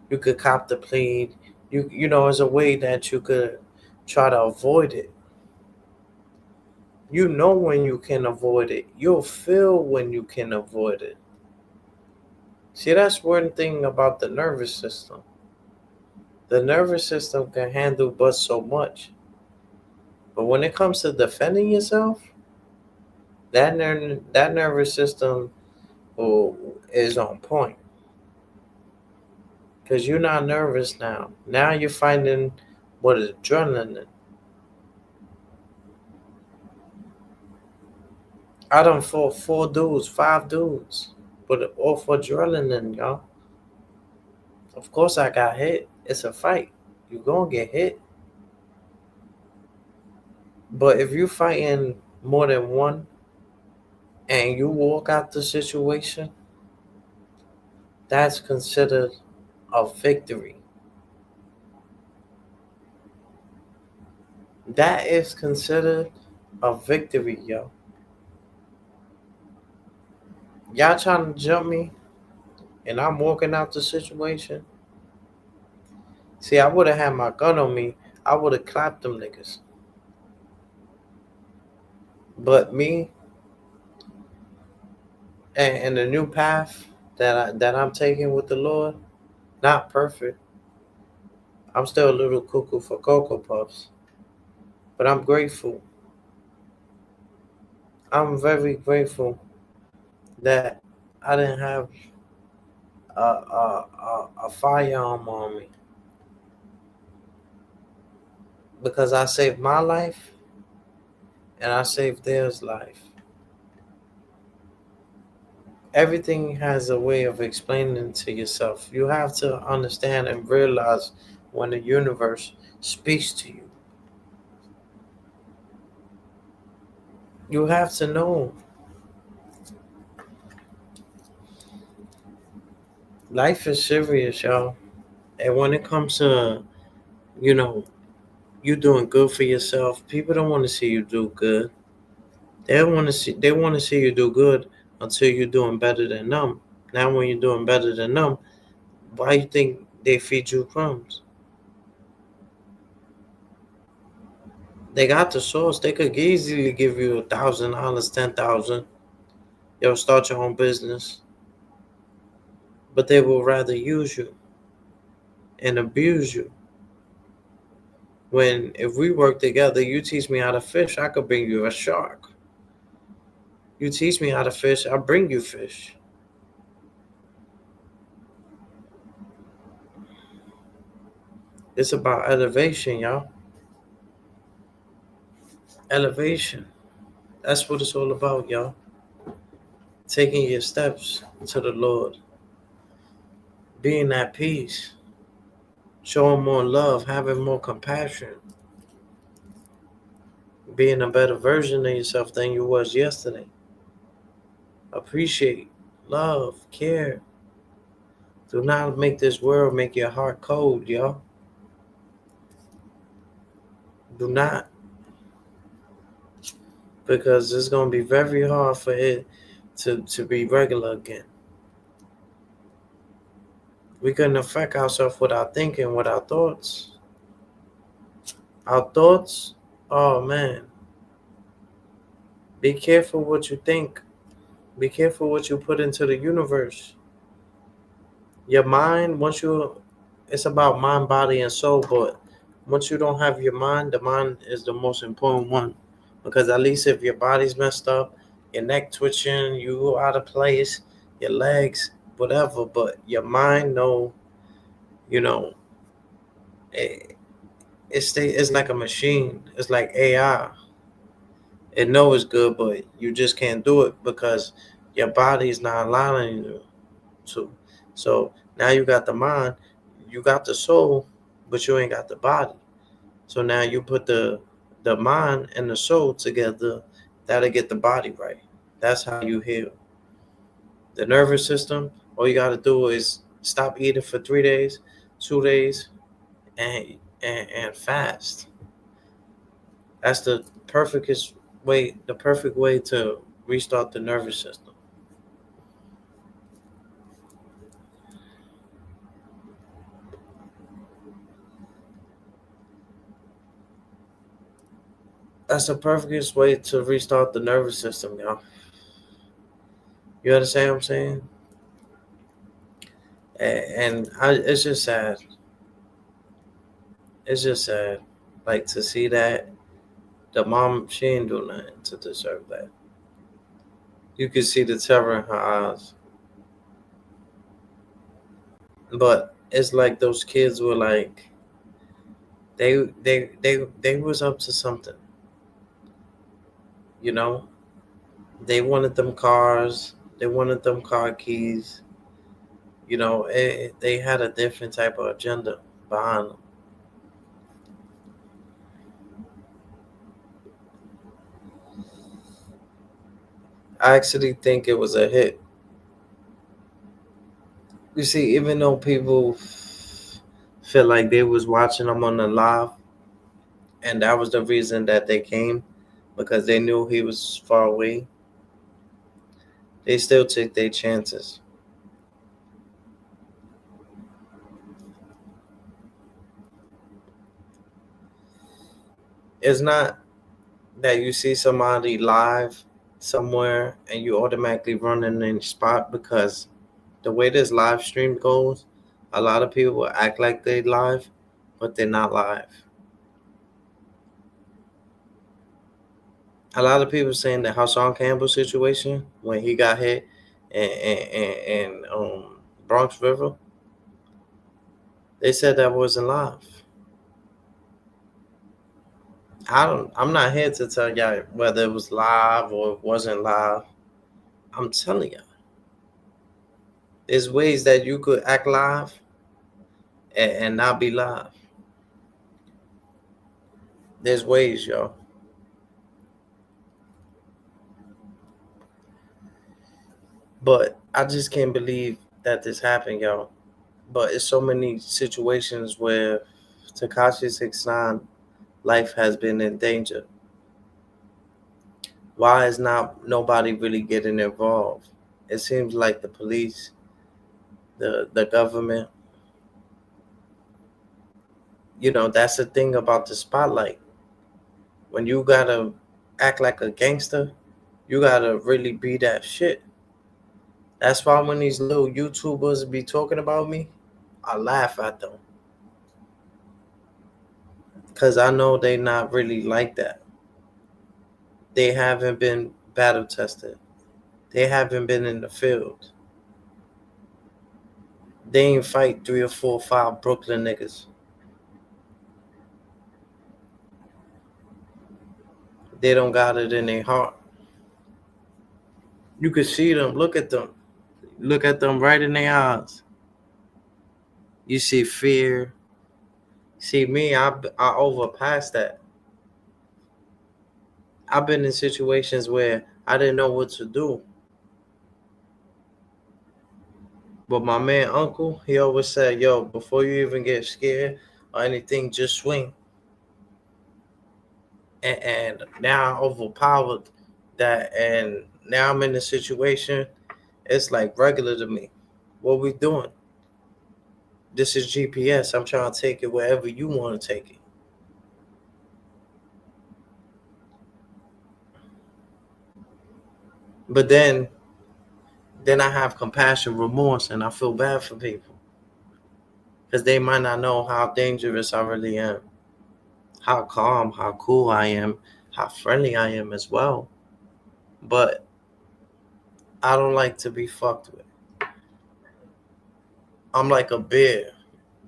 You could cop the plea. You know, it's a way that you could try to avoid it. You know when you can avoid it. You'll feel when you can avoid it. See, that's one thing about the nervous system. The nervous system can handle but so much. But when it comes to defending yourself, that nervous system is on point. Because you're not nervous now. Now you're finding what is adrenaline. I done fought 4 dudes, 5 dudes, but all for adrenaline, y'all. Of course I got hit. It's a fight. You're gonna get hit. But if you fighting more than one and you walk out the situation, that's considered a victory. That is considered a victory, yo. Y'all trying to jump me and I'm walking out the situation. See, I would have had my gun on me. I would have clapped them niggas. But me and the new path that I'm taking with the Lord, not perfect. I'm still a little cuckoo for Cocoa Puffs. But I'm grateful. I'm very grateful that I didn't have a firearm on me, because I saved my life and I saved theirs life. Everything has a way of explaining to yourself. You have to understand and realize when the universe speaks to you. You have to know life is serious, y'all. And when it comes to, you know, you doing good for yourself, people don't want to see you do good. They want to see you do good until you're doing better than them. Now, when you're doing better than them, why you think they feed you crumbs? They got the source. They could easily give you $1,000, 10,000. Yo, start your own business, but they will rather use you and abuse you. When if we work together, you teach me how to fish, I could bring you a shark. You teach me how to fish, I bring you fish. It's about elevation, y'all. Elevation. That's what it's all about, y'all. Taking your steps to the Lord, being at peace, showing more love, having more compassion, being a better version of yourself than you was yesterday. Appreciate, love, care. Do not make this world make your heart cold, y'all. Do not. Because it's going to be very hard for it to be regular again. We couldn't affect ourselves with our thinking, with our thoughts. Our thoughts, oh man, be careful what you think. Be careful what you put into the universe. Your mind, it's about mind, body, and soul, but once you don't have your mind, the mind is the most important one. Because at least if your body's messed up, your neck twitching, you out of place, your legs, whatever, but your mind, no, you know, it, it's like a machine. It's like AI. It know it's good, but you just can't do it because your body is not allowing you to. So now you got the mind, you got the soul, but you ain't got the body. So now you put the mind and the soul together, that'll get the body right. That's how you heal. The nervous system, all you gotta do is stop eating for 3 days, 2 days, and and fast. That's the perfect way to restart the nervous system. That's the perfect way to restart the nervous system, y'all. You understand what I'm saying? It's just sad. It's just sad, like to see that the mom she ain't do nothing to deserve that. You could see the terror in her eyes, but it's like those kids were like they was up to something, you know. They wanted them cars, they wanted them car keys, you know. They had a different type of agenda behind them. I actually think it was a hit. You see, even though people feel like they was watching them on the live, and that was the reason that they came because they knew he was far away, they still took their chances. It's not that you see somebody live somewhere and you automatically run in the spot because the way this live stream goes, a lot of people act like they live, but they're not live. A lot of people saying the Hassan Campbell situation when he got hit in Bronx River, they said that wasn't live. I'm not here to tell y'all whether it was live or it wasn't live. I'm telling y'all, there's ways that you could act live and not be live. There's ways, y'all. But I just can't believe that this happened, y'all. But it's so many situations where Takashi 69 life has been in danger. Why is not nobody really getting involved? It seems like the police, the government, that's the thing about the spotlight. When you gotta act like a gangster, you gotta really be that shit. That's why when these little YouTubers be talking about me, I laugh at them. Cause I know they not really like that. They haven't been battle tested. They haven't been in the field. They ain't fight 3 or 4 or 5 Brooklyn niggas. They don't got it in their heart. You can see them. Look at them. Look at them right in their eyes. You see fear. See me, I overpassed that. I've been in situations where I didn't know what to do. But my man uncle, he always said, yo, before you even get scared or anything, just swing. And now I overpowered that, and now I'm in a situation, it's like regular to me. What we doing? This is GPS. I'm trying to take it wherever you want to take it. But then I have compassion, remorse, and I feel bad for people because they might not know how dangerous I really am, how calm, how cool I am, how friendly I am as well. But I don't like to be fucked with. I'm like a bear.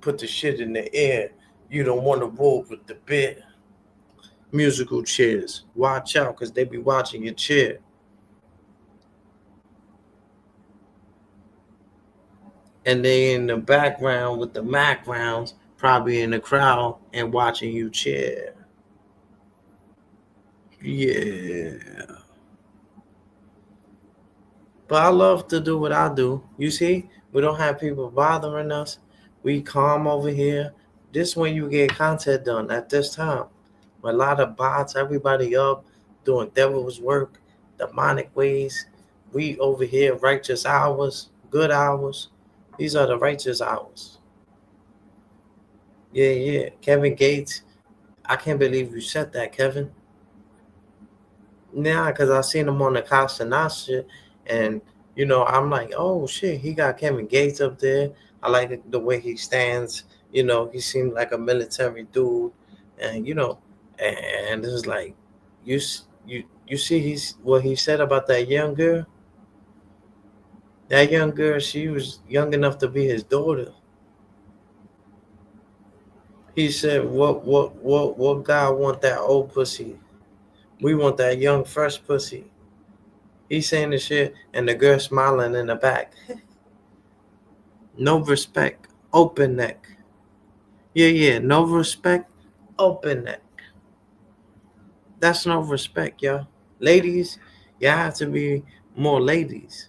Put the shit in the air. You don't want to roll with the bear. Musical chairs. Watch out because they be watching your chair. And they in the background with the backgrounds, probably in the crowd and watching you cheer. Yeah. But I love to do what I do. You see, we don't have people bothering us. We calm over here. This when you get content done at this time. A lot of bots, everybody up doing devil's work, demonic ways. We over here, righteous hours, good hours. These are the righteous hours. Yeah, yeah. Kevin Gates. I can't believe you said that, Kevin. Yeah, because I seen him on the Costa shit, and I'm like, oh shit, he got Kevin Gates up there. I like the way he stands. He seemed like a military dude, and and it's like, you see, he's what he said about that young girl. That young girl, she was young enough to be his daughter. He said, what guy want that old pussy? We want that young fresh pussy. He's saying the shit, and the girl smiling in the back. No respect, open neck. Yeah, yeah, no respect, open neck. That's no respect, y'all. Ladies, y'all have to be more ladies.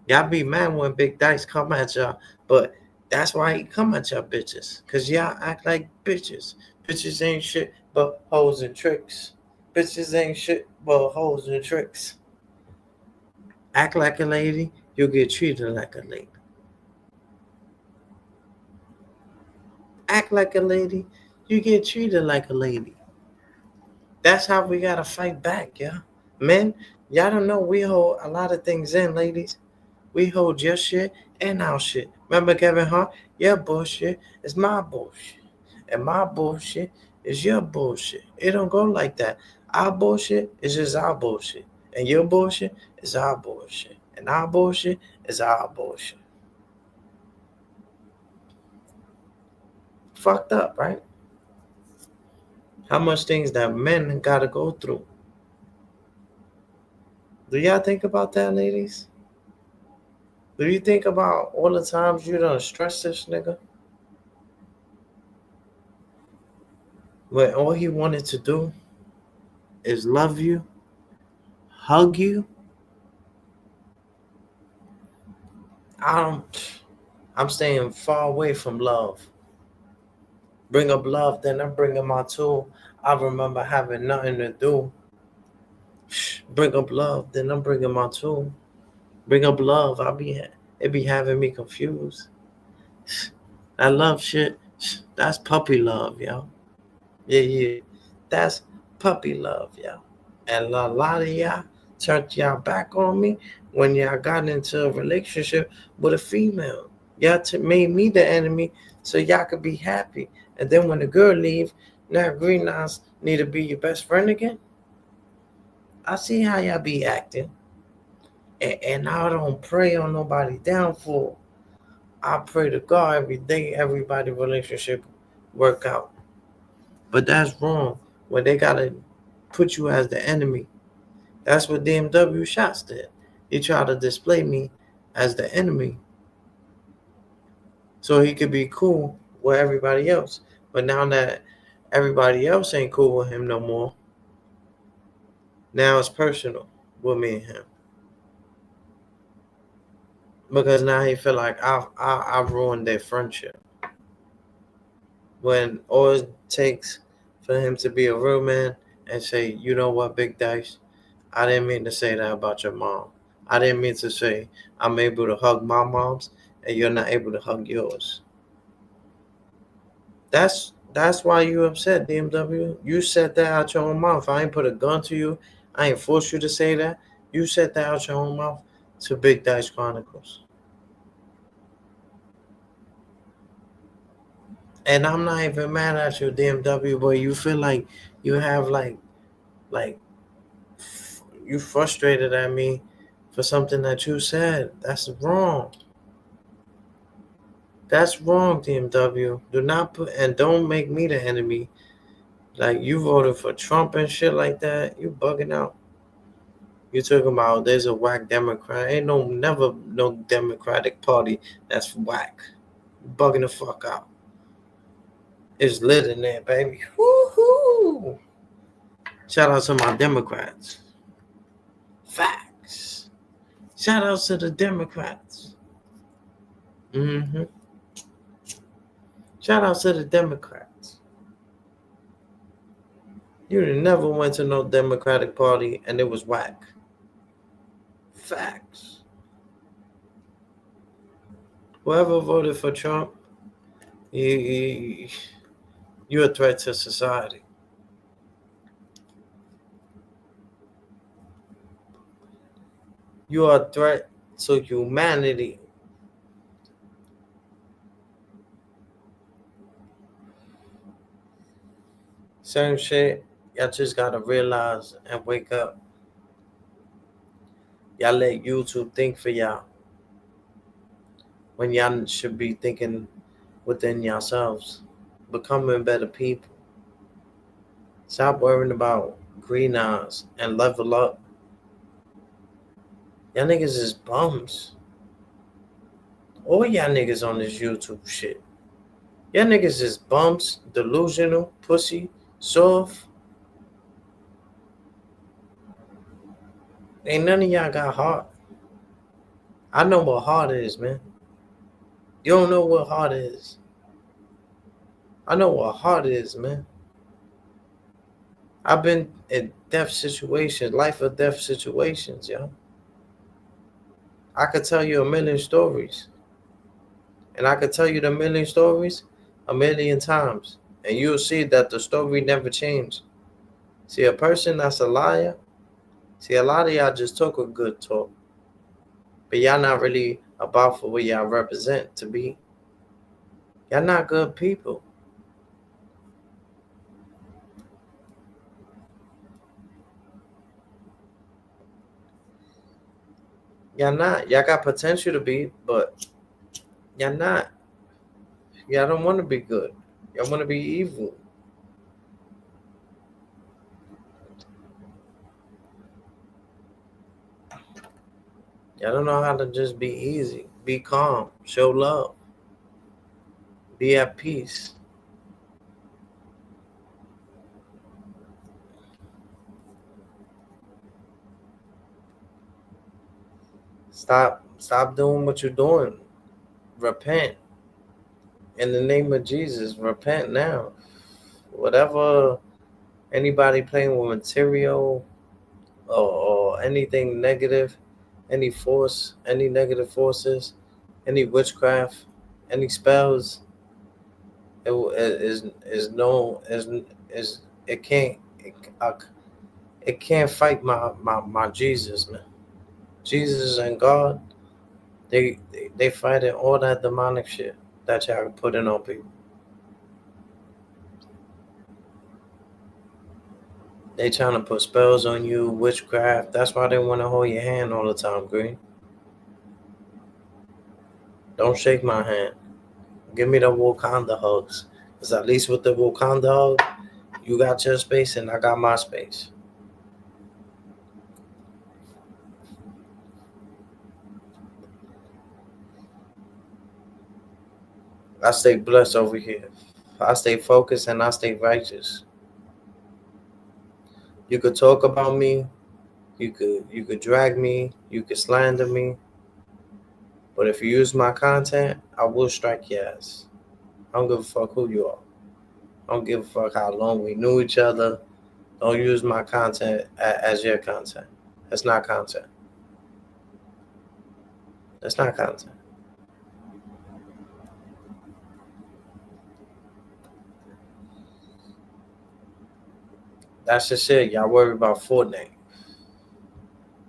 Y'all be mad when Big Dice come at y'all, but that's why he come at y'all bitches. Cause y'all act like bitches. Bitches ain't shit but hoes and tricks. Bitches ain't shit but hoes and tricks. Act like a lady, you'll get treated like a lady. Act like a lady, you get treated like a lady. That's how we gotta fight back, yeah. Men, y'all don't know we hold a lot of things in, ladies. We hold your shit and our shit. Remember Kevin Hart? Your bullshit is my bullshit. And my bullshit is your bullshit. It don't go like that. Our bullshit is just our bullshit. And your bullshit is our bullshit. And our bullshit is our bullshit. Fucked up, right? How much things that men gotta go through. Do y'all think about that, ladies? Do you think about all the times you done stress this nigga? When all he wanted to do is love you, hug you. I'm staying far away from love. Bring up love, then I bring up my tool. I remember having nothing to do. bring up love, then I'm bringing my tool. Bring up love. It be having me confused. That love shit, that's puppy love, yo. Yeah. That's puppy love, yo. And a lot of y'all turned y'all back on me when y'all got into a relationship with a female. Y'all made me the enemy so y'all could be happy. And then when the girl leave, now green eyes need to be your best friend again. I see how y'all be acting. And I don't pray on nobody downfall. I pray to God every day, everybody relationship work out. But that's wrong when they gotta put you as the enemy. That's what DMW shots did. He tried to display me as the enemy so he could be cool with everybody else. But now that everybody else ain't cool with him no more, now it's personal with me and him. Because now he feel like I've ruined their friendship. When all it takes for him to be a real man and say, you know what, Big Dice, I didn't mean to say that about your mom. I didn't mean to say I'm able to hug my mom's and you're not able to hug yours. That's why you upset, DMW. You said that out your own mouth. I ain't put a gun to you. I ain't forced you to say that. You said that out your own mouth to Big Dice Chronicles. And I'm not even mad at you, DMW, but you feel like you have like you frustrated at me for something that you said. That's wrong. That's wrong, DMW. Do not put and don't make me the enemy. Like you voted for Trump and shit like that. You bugging out. You talking about there's a whack Democrat. Ain't never no Democratic Party that's whack. Bugging the fuck out. It's lit in there, baby. Woohoo! Shout out to my Democrats. Facts. Shout out to the Democrats. Mm-hmm. Shout out to the Democrats. You never went to no Democratic Party and it was whack. Facts. Whoever voted for Trump, you're a threat to society. You are a threat to humanity. Certain shit, y'all just gotta realize and wake up. Y'all let YouTube think for y'all when y'all should be thinking within yourselves, becoming better people. Stop worrying about green eyes and level up. Y'all niggas is bums. All y'all niggas on this YouTube shit. Y'all niggas is bums, delusional, pussy, soft. Ain't none of y'all got heart. I know what heart is, man. You don't know what heart is. I know what heart is, man. I've been in death situations, life or death situations, yo. I could tell you a million stories. And I could tell you the million stories a million times. And you'll see that the story never changed. See, a person that's a liar, see, a lot of y'all just talk a good talk. But y'all not really about for what y'all represent to be. Y'all not good people. Y'all not. Y'all got potential to be, but y'all not. Y'all don't want to be good. Y'all want to be evil. Y'all don't know how to just be easy, be calm, show love, be at peace. Stop doing what you're doing. Repent. In the name of Jesus, repent now. Whatever anybody playing with material or or anything negative, any force, any negative forces, any witchcraft, any spells, is no is it can't uh, it can't fight my Jesus, man. Jesus and God, they fighting all that demonic shit that y'all putting on people. They trying to put spells on you, witchcraft. That's why they want to hold your hand all the time, Green. Don't shake my hand. Give me the Wakanda hugs. Because at least with the Wakanda hug, you got your space and I got my space. I stay blessed over here. I stay focused and I stay righteous. You could talk about me, you could drag me, you could slander me, but if you use my content, I will strike your ass. I don't give a fuck who you are. I don't give a fuck how long we knew each other. Don't use my content as your content. That's not content. That's not content. That's just it. Y'all worry about Fortnite.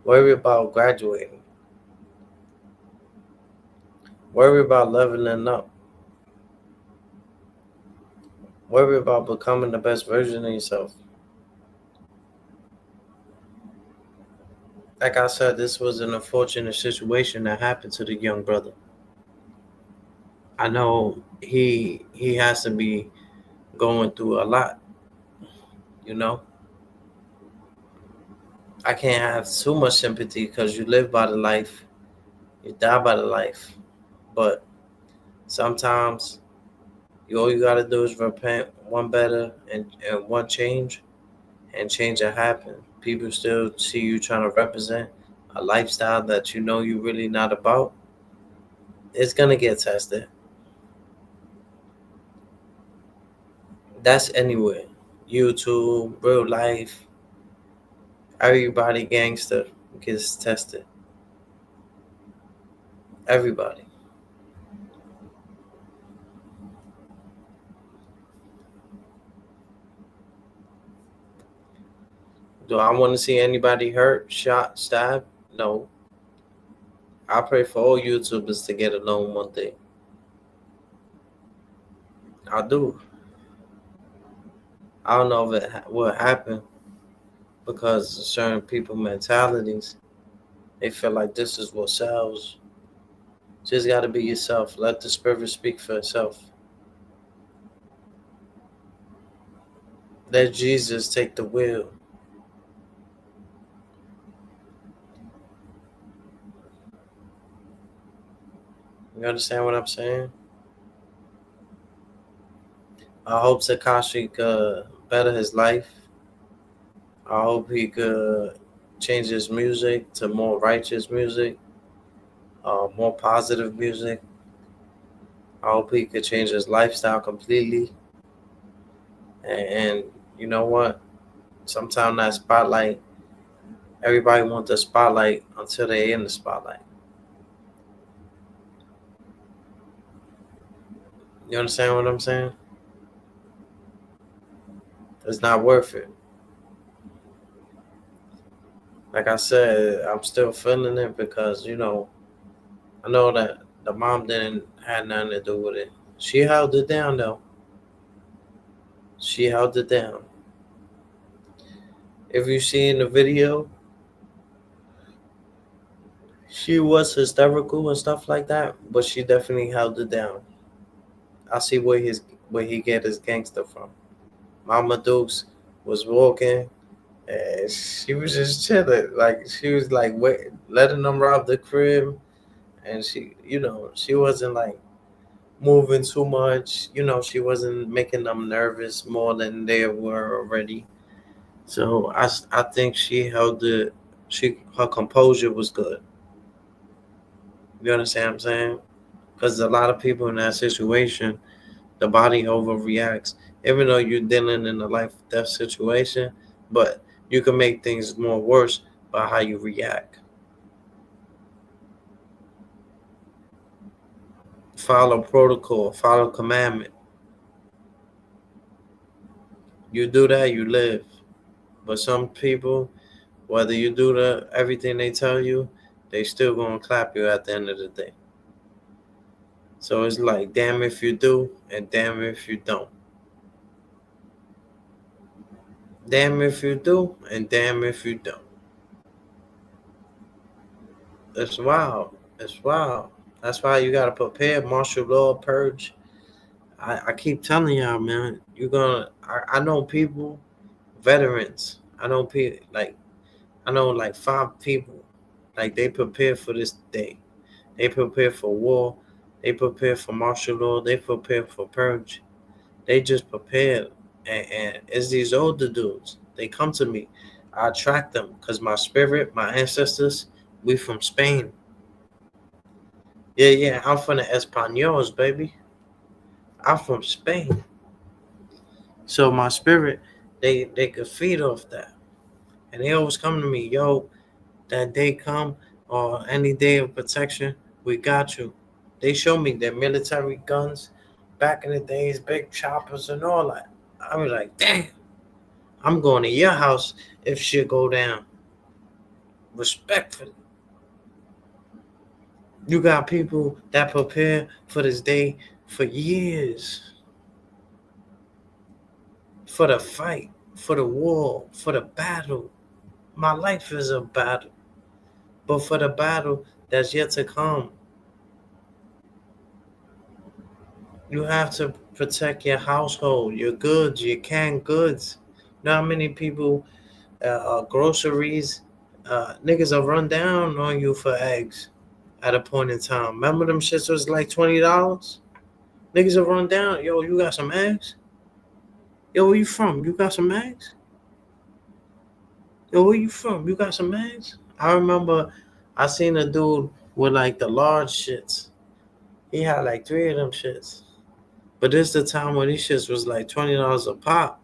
Worry about graduating. Worry about leveling up. Worry about becoming the best version of yourself. Like I said, this was an unfortunate situation that happened to the young brother. I know he has to be going through a lot, you know. I can't have too much sympathy because you live by the life, you die by the life. But sometimes all you gotta do is repent, one better and one change, and change will happen. People still see you trying to represent a lifestyle that you know you're really not about. It's gonna get tested. That's anywhere. YouTube, real life, everybody gangster gets tested. Everybody. Do I want to see anybody hurt, shot, stabbed? No. I pray for all YouTubers to get along one day. I do. I don't know if it will happen because certain people mentalities, they feel like this is what sells. Just got to be yourself. Let the spirit speak for itself. Let Jesus take the wheel. You understand what I'm saying? I hope Takashi could better his life. I hope he could change his music to more righteous music, more positive music. I hope he could change his lifestyle completely. And you know what? Sometimes that spotlight, everybody wants the spotlight until they're in the spotlight. You understand what I'm saying? It's not worth it. Like I said, I'm still feeling it because, I know that the mom didn't have nothing to do with it. She held it down though. She held it down. If you see in the video, she was hysterical and stuff like that, but she definitely held it down. I see where he get his gangster from. Mama Dukes was walking and she was just chilling. Like she was like wait, letting them rob the crib, and she wasn't like moving too much. She wasn't making them nervous more than they were already. So I think she held it. Her composure was good. You understand what I'm saying? Because a lot of people in that situation, the body overreacts. Even though you're dealing in a life death situation, but you can make things more worse by how you react. Follow protocol, follow commandment. You do that, you live. But some people, whether you do everything they tell you, they still gonna clap you at the end of the day. So it's like, damn if you do, and damn if you don't. Damn if you do, and damn if you don't. It's wild. It's wild. That's why you gotta prepare, martial law, purge. I keep telling y'all, man, you're gonna. I know people, veterans. I know people I know like 5 people, like they prepare for this day. They prepare for war. They prepare for martial law. They prepare for purge. They just prepared, and it's these older dudes. They come to me. I attract them because my spirit, my ancestors, we from Spain. Yeah, yeah, I'm from the Españols, baby. I'm from Spain. So my spirit, they could feed off that. And they always come to me, yo, that day come or any day of protection, we got you. They show me their military guns back in the days, big choppers and all that. I was like, damn, I'm going to your house if shit go down. Respectfully. You got people that prepare for this day for years. For the fight, for the war, for the battle. My life is a battle. But for the battle that's yet to come, you have to protect your household, your goods, your canned goods. You know how many people, groceries, niggas will run down on you for eggs at a point in time. Remember them shits was like $20? Niggas will run down. Yo, you got some eggs? Yo, where you from? You got some eggs? Yo, where you from? You got some eggs? I remember I seen a dude with like the large shits. He had like 3 of them shits. But this the time when these shits was like $20 a pop.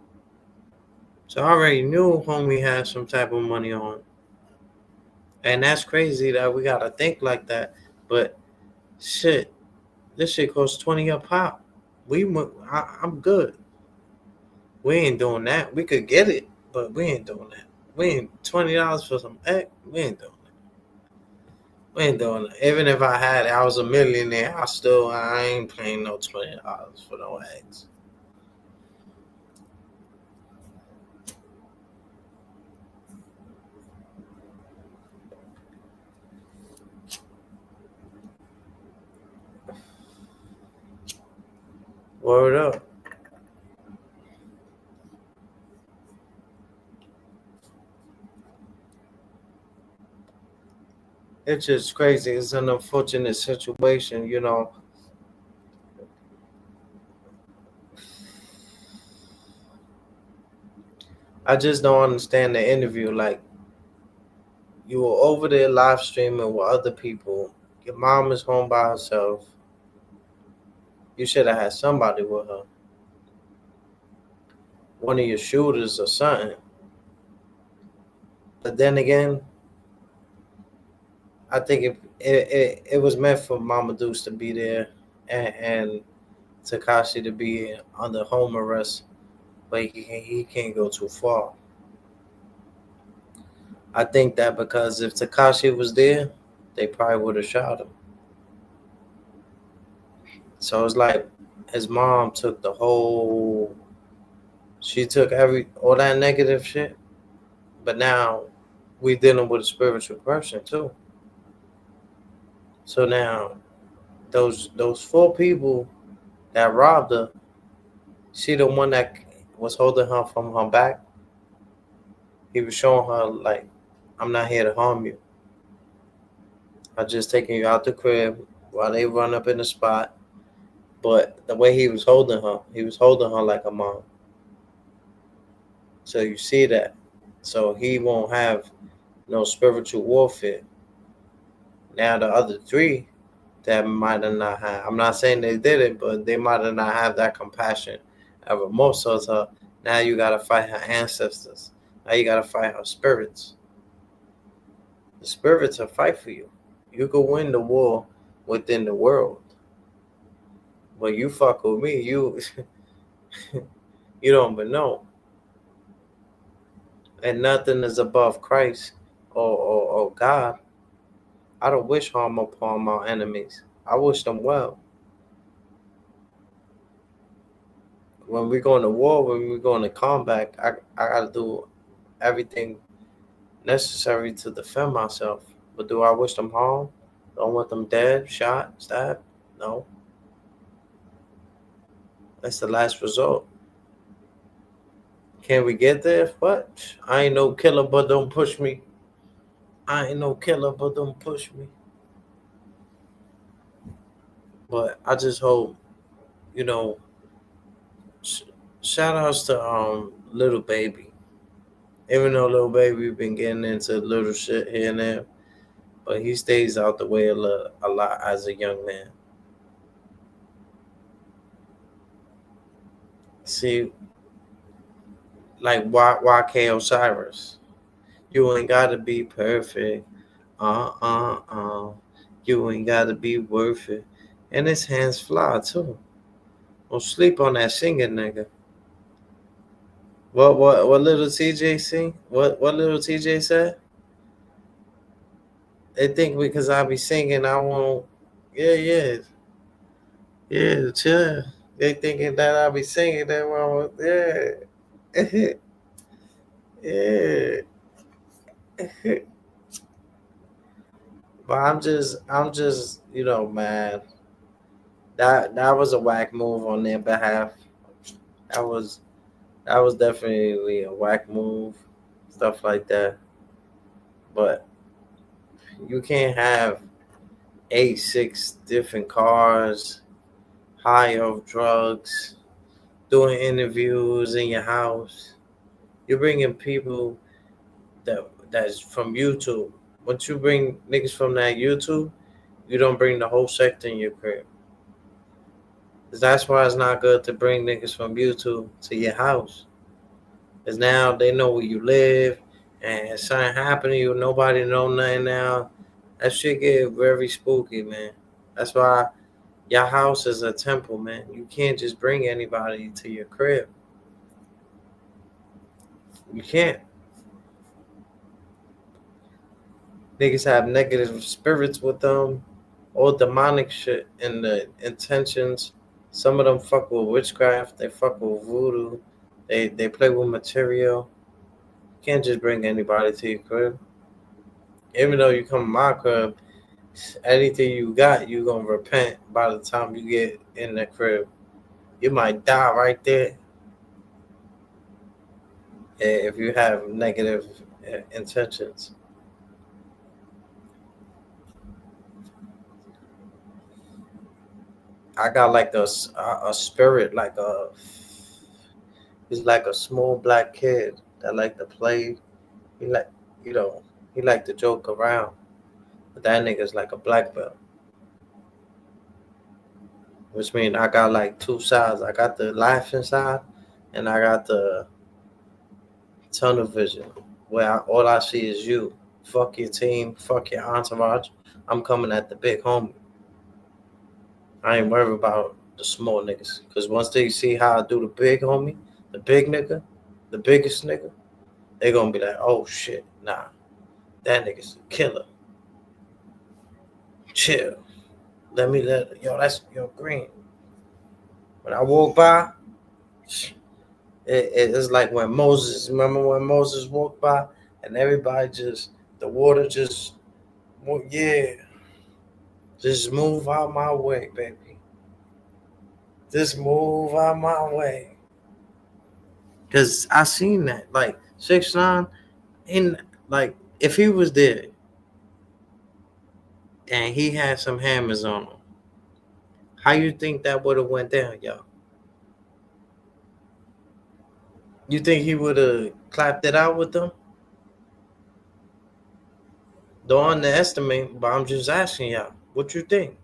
So I already knew homie had some type of money on. And that's crazy that we gotta think like that. But shit, this shit costs 20 a pop. I'm good. We ain't doing that. We could get it, but we ain't doing that. We ain't $20 for some egg. We ain't doing that. We ain't doing that. Even if I had it, I was a millionaire. I ain't paying no $20 for no eggs. Word up. It's just crazy. It's an unfortunate situation, you know. I just don't understand the interview. Like, you were over there live streaming with other people. Your mom is home by herself. You should have had somebody with her. One of your shooters or something. But then again, I think it was meant for Mama Deuce to be there and Takashi to be under home arrest, but he can't go too far. I think that because if Takashi was there, they probably would have shot him. So it's like his mom took she took all that negative shit, but now we dealing with a spiritual person too. So now those 4 people that robbed her, she the one that was holding her from her back. He was showing her like, I'm not here to harm you. I'm just taking you out the crib while they run up in the spot. But the way he was holding her like a mom. So you see that. So he won't have no spiritual warfare. Now the other 3 that might have not had, I'm not saying they did it, but they might have not have that compassion and remorse towards her. Now you gotta fight her ancestors. Now you gotta fight her spirits. The spirits will fight for you. You could win the war within the world. But you fuck with me, you you don't even know. And nothing is above Christ or God. I don't wish harm upon my enemies. I wish them well. When we go into war, when we go into combat, I gotta do everything necessary to defend myself. But do I wish them harm? Don't want them dead, shot, stabbed? No. That's the last resort. Can we get there? What? I ain't no killer, but don't push me. I ain't no killer, but don't push me. But I just hope, you know, sh- shout outs to Little Baby. Even though Little Baby been getting into little shit here and there, but he stays out the way a lot as a young man. See, like YK Osiris, you ain't gotta be perfect. Uh uh uh. You ain't gotta be worth it. And his hands fly too. Don't sleep on that singing nigga. What little TJ sing? What little TJ said? They think because I be singing I won't. Yeah, yeah. Yeah, chill. They thinking that I be singing that wrong. Yeah. Yeah. But I'm just, man, that was a whack move on their behalf. That was that was definitely a whack move, stuff like that. But you can't have 6 different cars, high off drugs, doing interviews in your house. You're bringing people that's from YouTube. Once you bring niggas from that YouTube, you don't bring the whole sector in your crib. 'Cause that's why it's not good to bring niggas from YouTube to your house. Cause now they know where you live, and if something happen to you, nobody know nothing now. That shit get very spooky, man. That's why your house is a temple, man. You can't just bring anybody to your crib. You can't. Niggas have negative spirits with them, all demonic shit and the intentions. Some of them fuck with witchcraft. They fuck with voodoo. They play with material. You can't just bring anybody to your crib. Even though you come to my crib, anything you got, you gonna repent by the time you get in the crib. You might die right there if you have negative intentions. I got like a spirit, like he's like a small black kid that like to play. He like, you know, he like to joke around. But that nigga's like a black belt, which means I got like two sides. I got the laughing side, and I got the tunnel vision, where all I see is you. Fuck your team, fuck your entourage. I'm coming at the big homie. I ain't worried about the small niggas. Cause once they see how I do the big homie, the big nigga, the biggest nigga, they gonna be like, oh shit, nah, that nigga's a killer. Chill. Yo, that's yo green. When I walk by, it's like when Moses. Remember when Moses walked by, and everybody just the water just, yeah, just move out my way, baby. Just move out my way. Cause I seen that, like 6ix9ine, in like if he was there and he had some hammers on him, how you think that would have went down, y'all? You think he would have clapped it out with them? Don't underestimate, but I'm just asking y'all, what you think?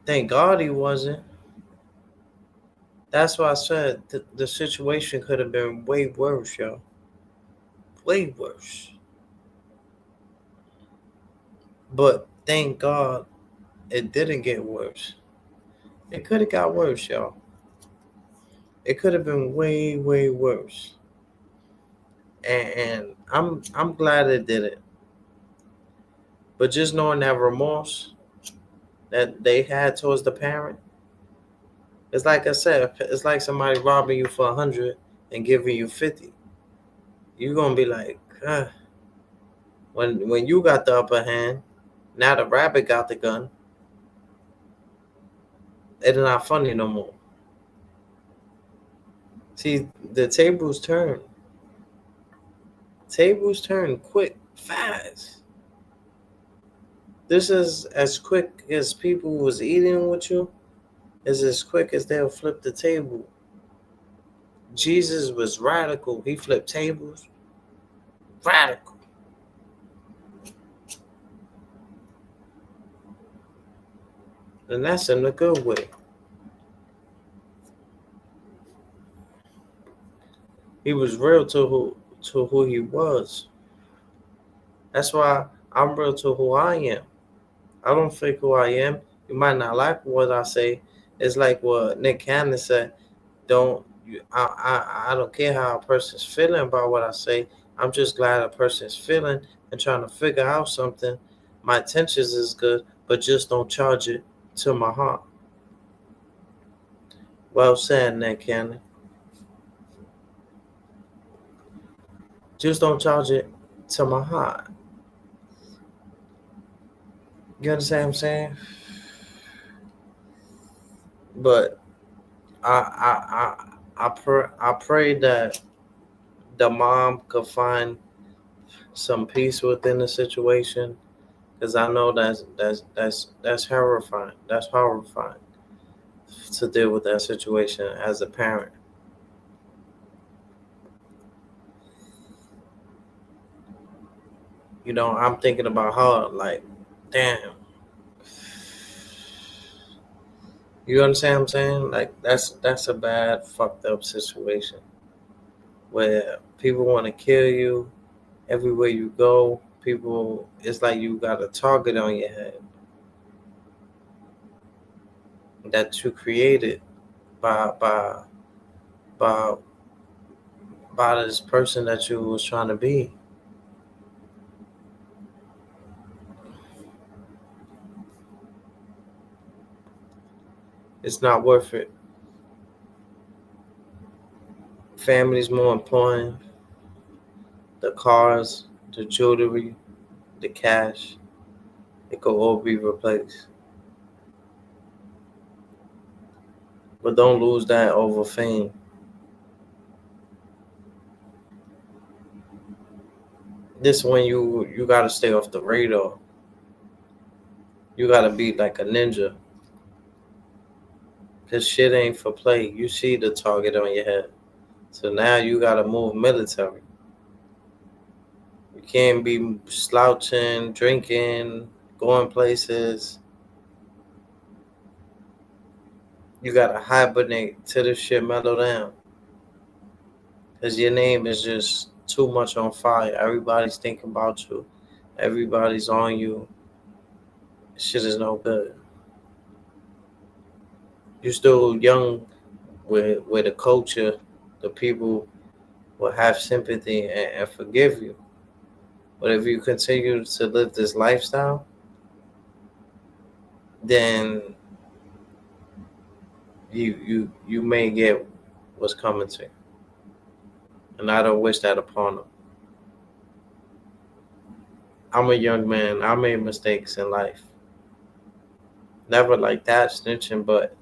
Thank God he wasn't. That's why I said the situation could have been way worse, yo. Way worse. But thank God it didn't get worse. It could have got worse, y'all. It could have been way, way worse. And I'm glad it didn't. But just knowing that remorse that they had towards the parent, it's like I said, it's like somebody robbing you for 100 and giving you 50. You're gonna be like, when you got the upper hand, now the rabbit got the gun. It's not funny no more. See, the tables turn. Tables turn quick, fast. This is as quick as people was eating with you, is as quick as they'll flip the table. Jesus was radical. He flipped tables. Radical. And that's in a good way. He was real to who he was. That's why I'm real to who I am. I don't fake who I am. You might not like what I say. It's like what Nick Cannon said. I don't care how a person's feeling about what I say. I'm just glad a person's feeling and trying to figure out something. My intentions is good, but just don't charge it to my heart. Well said, Nick Cannon. Just don't charge it to my heart. You understand what I'm saying? But I pray that the mom could find some peace within the situation, because I know that's horrifying. That's horrifying to deal with that situation as a parent. You know, I'm thinking about her like, damn. You understand what I'm saying? Like that's a bad, fucked up situation where people want to kill you everywhere you go. People, it's like you got a target on your head that you created by by by by this person that you was trying to be. It's not worth it. Family's more important. The cars, the jewelry, the cash, it could all be replaced. But don't lose that over fame. This when you gotta stay off the radar. You gotta be like a ninja. Cause shit ain't for play. You see the target on your head. So now you gotta move military. You can't be slouching, drinking, going places. You gotta hibernate till this shit mellow down. Cause your name is just too much on fire. Everybody's thinking about you. Everybody's on you. Shit is no good. You're still young with the culture. The people will have sympathy and forgive you. But if you continue to live this lifestyle, then you may get what's coming to you. And I don't wish that upon them. I'm a young man. I made mistakes in life. Never like that snitching, but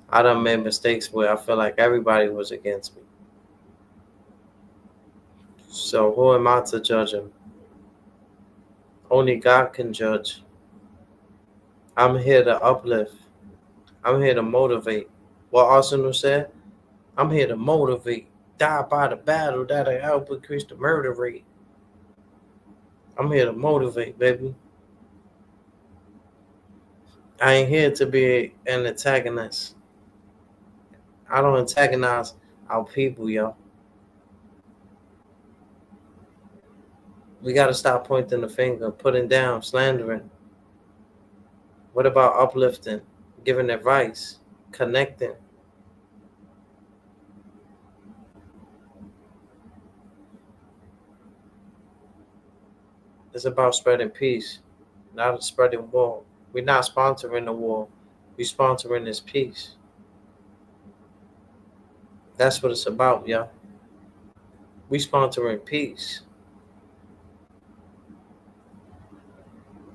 I done made mistakes where I feel like everybody was against me. So who am I to judge him? Only God can judge. I'm here to uplift. I'm here to motivate. What Arsenal said, I'm here to motivate. Die by the battle that'll help increase the murder rate. I'm here to motivate, baby. I ain't here to be an antagonist. I don't antagonize our people, yo. We gotta stop pointing the finger, putting down, slandering. What about uplifting, giving advice, connecting? It's about spreading peace, not spreading war. We're not sponsoring the war. We're sponsoring this peace. That's what it's about, y'all. We sponsoring peace.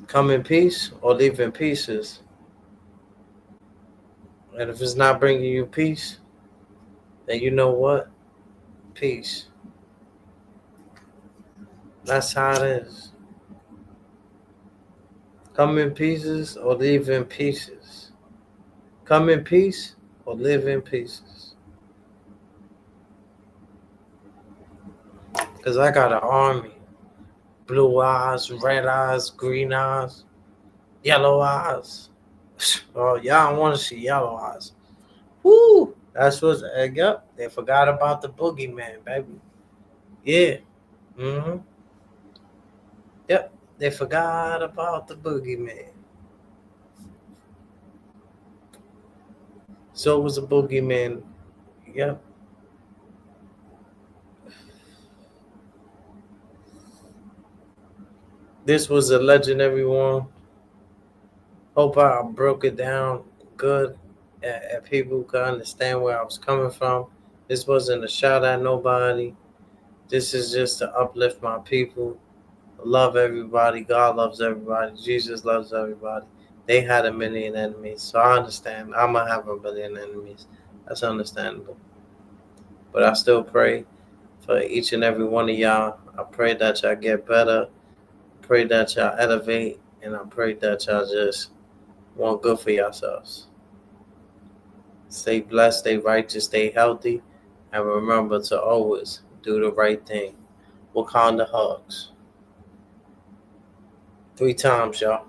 Come in peace or leave in pieces. And if it's not bringing you peace, then you know what? Peace. That's how it is. Come in pieces or live in pieces. Come in peace or live in pieces. Because I got an army. Blue eyes, red eyes, green eyes, yellow eyes. Oh, y'all don't want to see yellow eyes. Woo! That's what's, yep. They forgot about the boogeyman, baby. Yeah. Mm-hmm. Yep. They forgot about the boogeyman. So was the boogeyman. Yep. This was a legendary one. Hope I broke it down good and people could understand where I was coming from. This wasn't a shot at nobody. This is just to uplift my people. Love everybody. God loves everybody. Jesus loves everybody. They had a million enemies. So I understand. I'm going to have a million enemies. That's understandable. But I still pray for each and every one of y'all. I pray that y'all get better. I pray that y'all elevate. And I pray that y'all just want good for yourselves. Stay blessed, stay righteous, stay healthy. And remember to always do the right thing. Wakanda hugs. 3 times, y'all.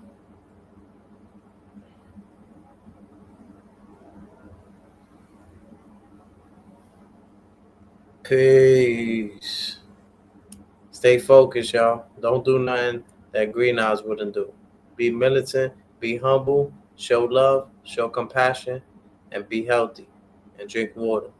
Peace. Stay focused, y'all. Don't do nothing that Green Eyes wouldn't do. Be militant, be humble, show love, show compassion, and be healthy. And drink water.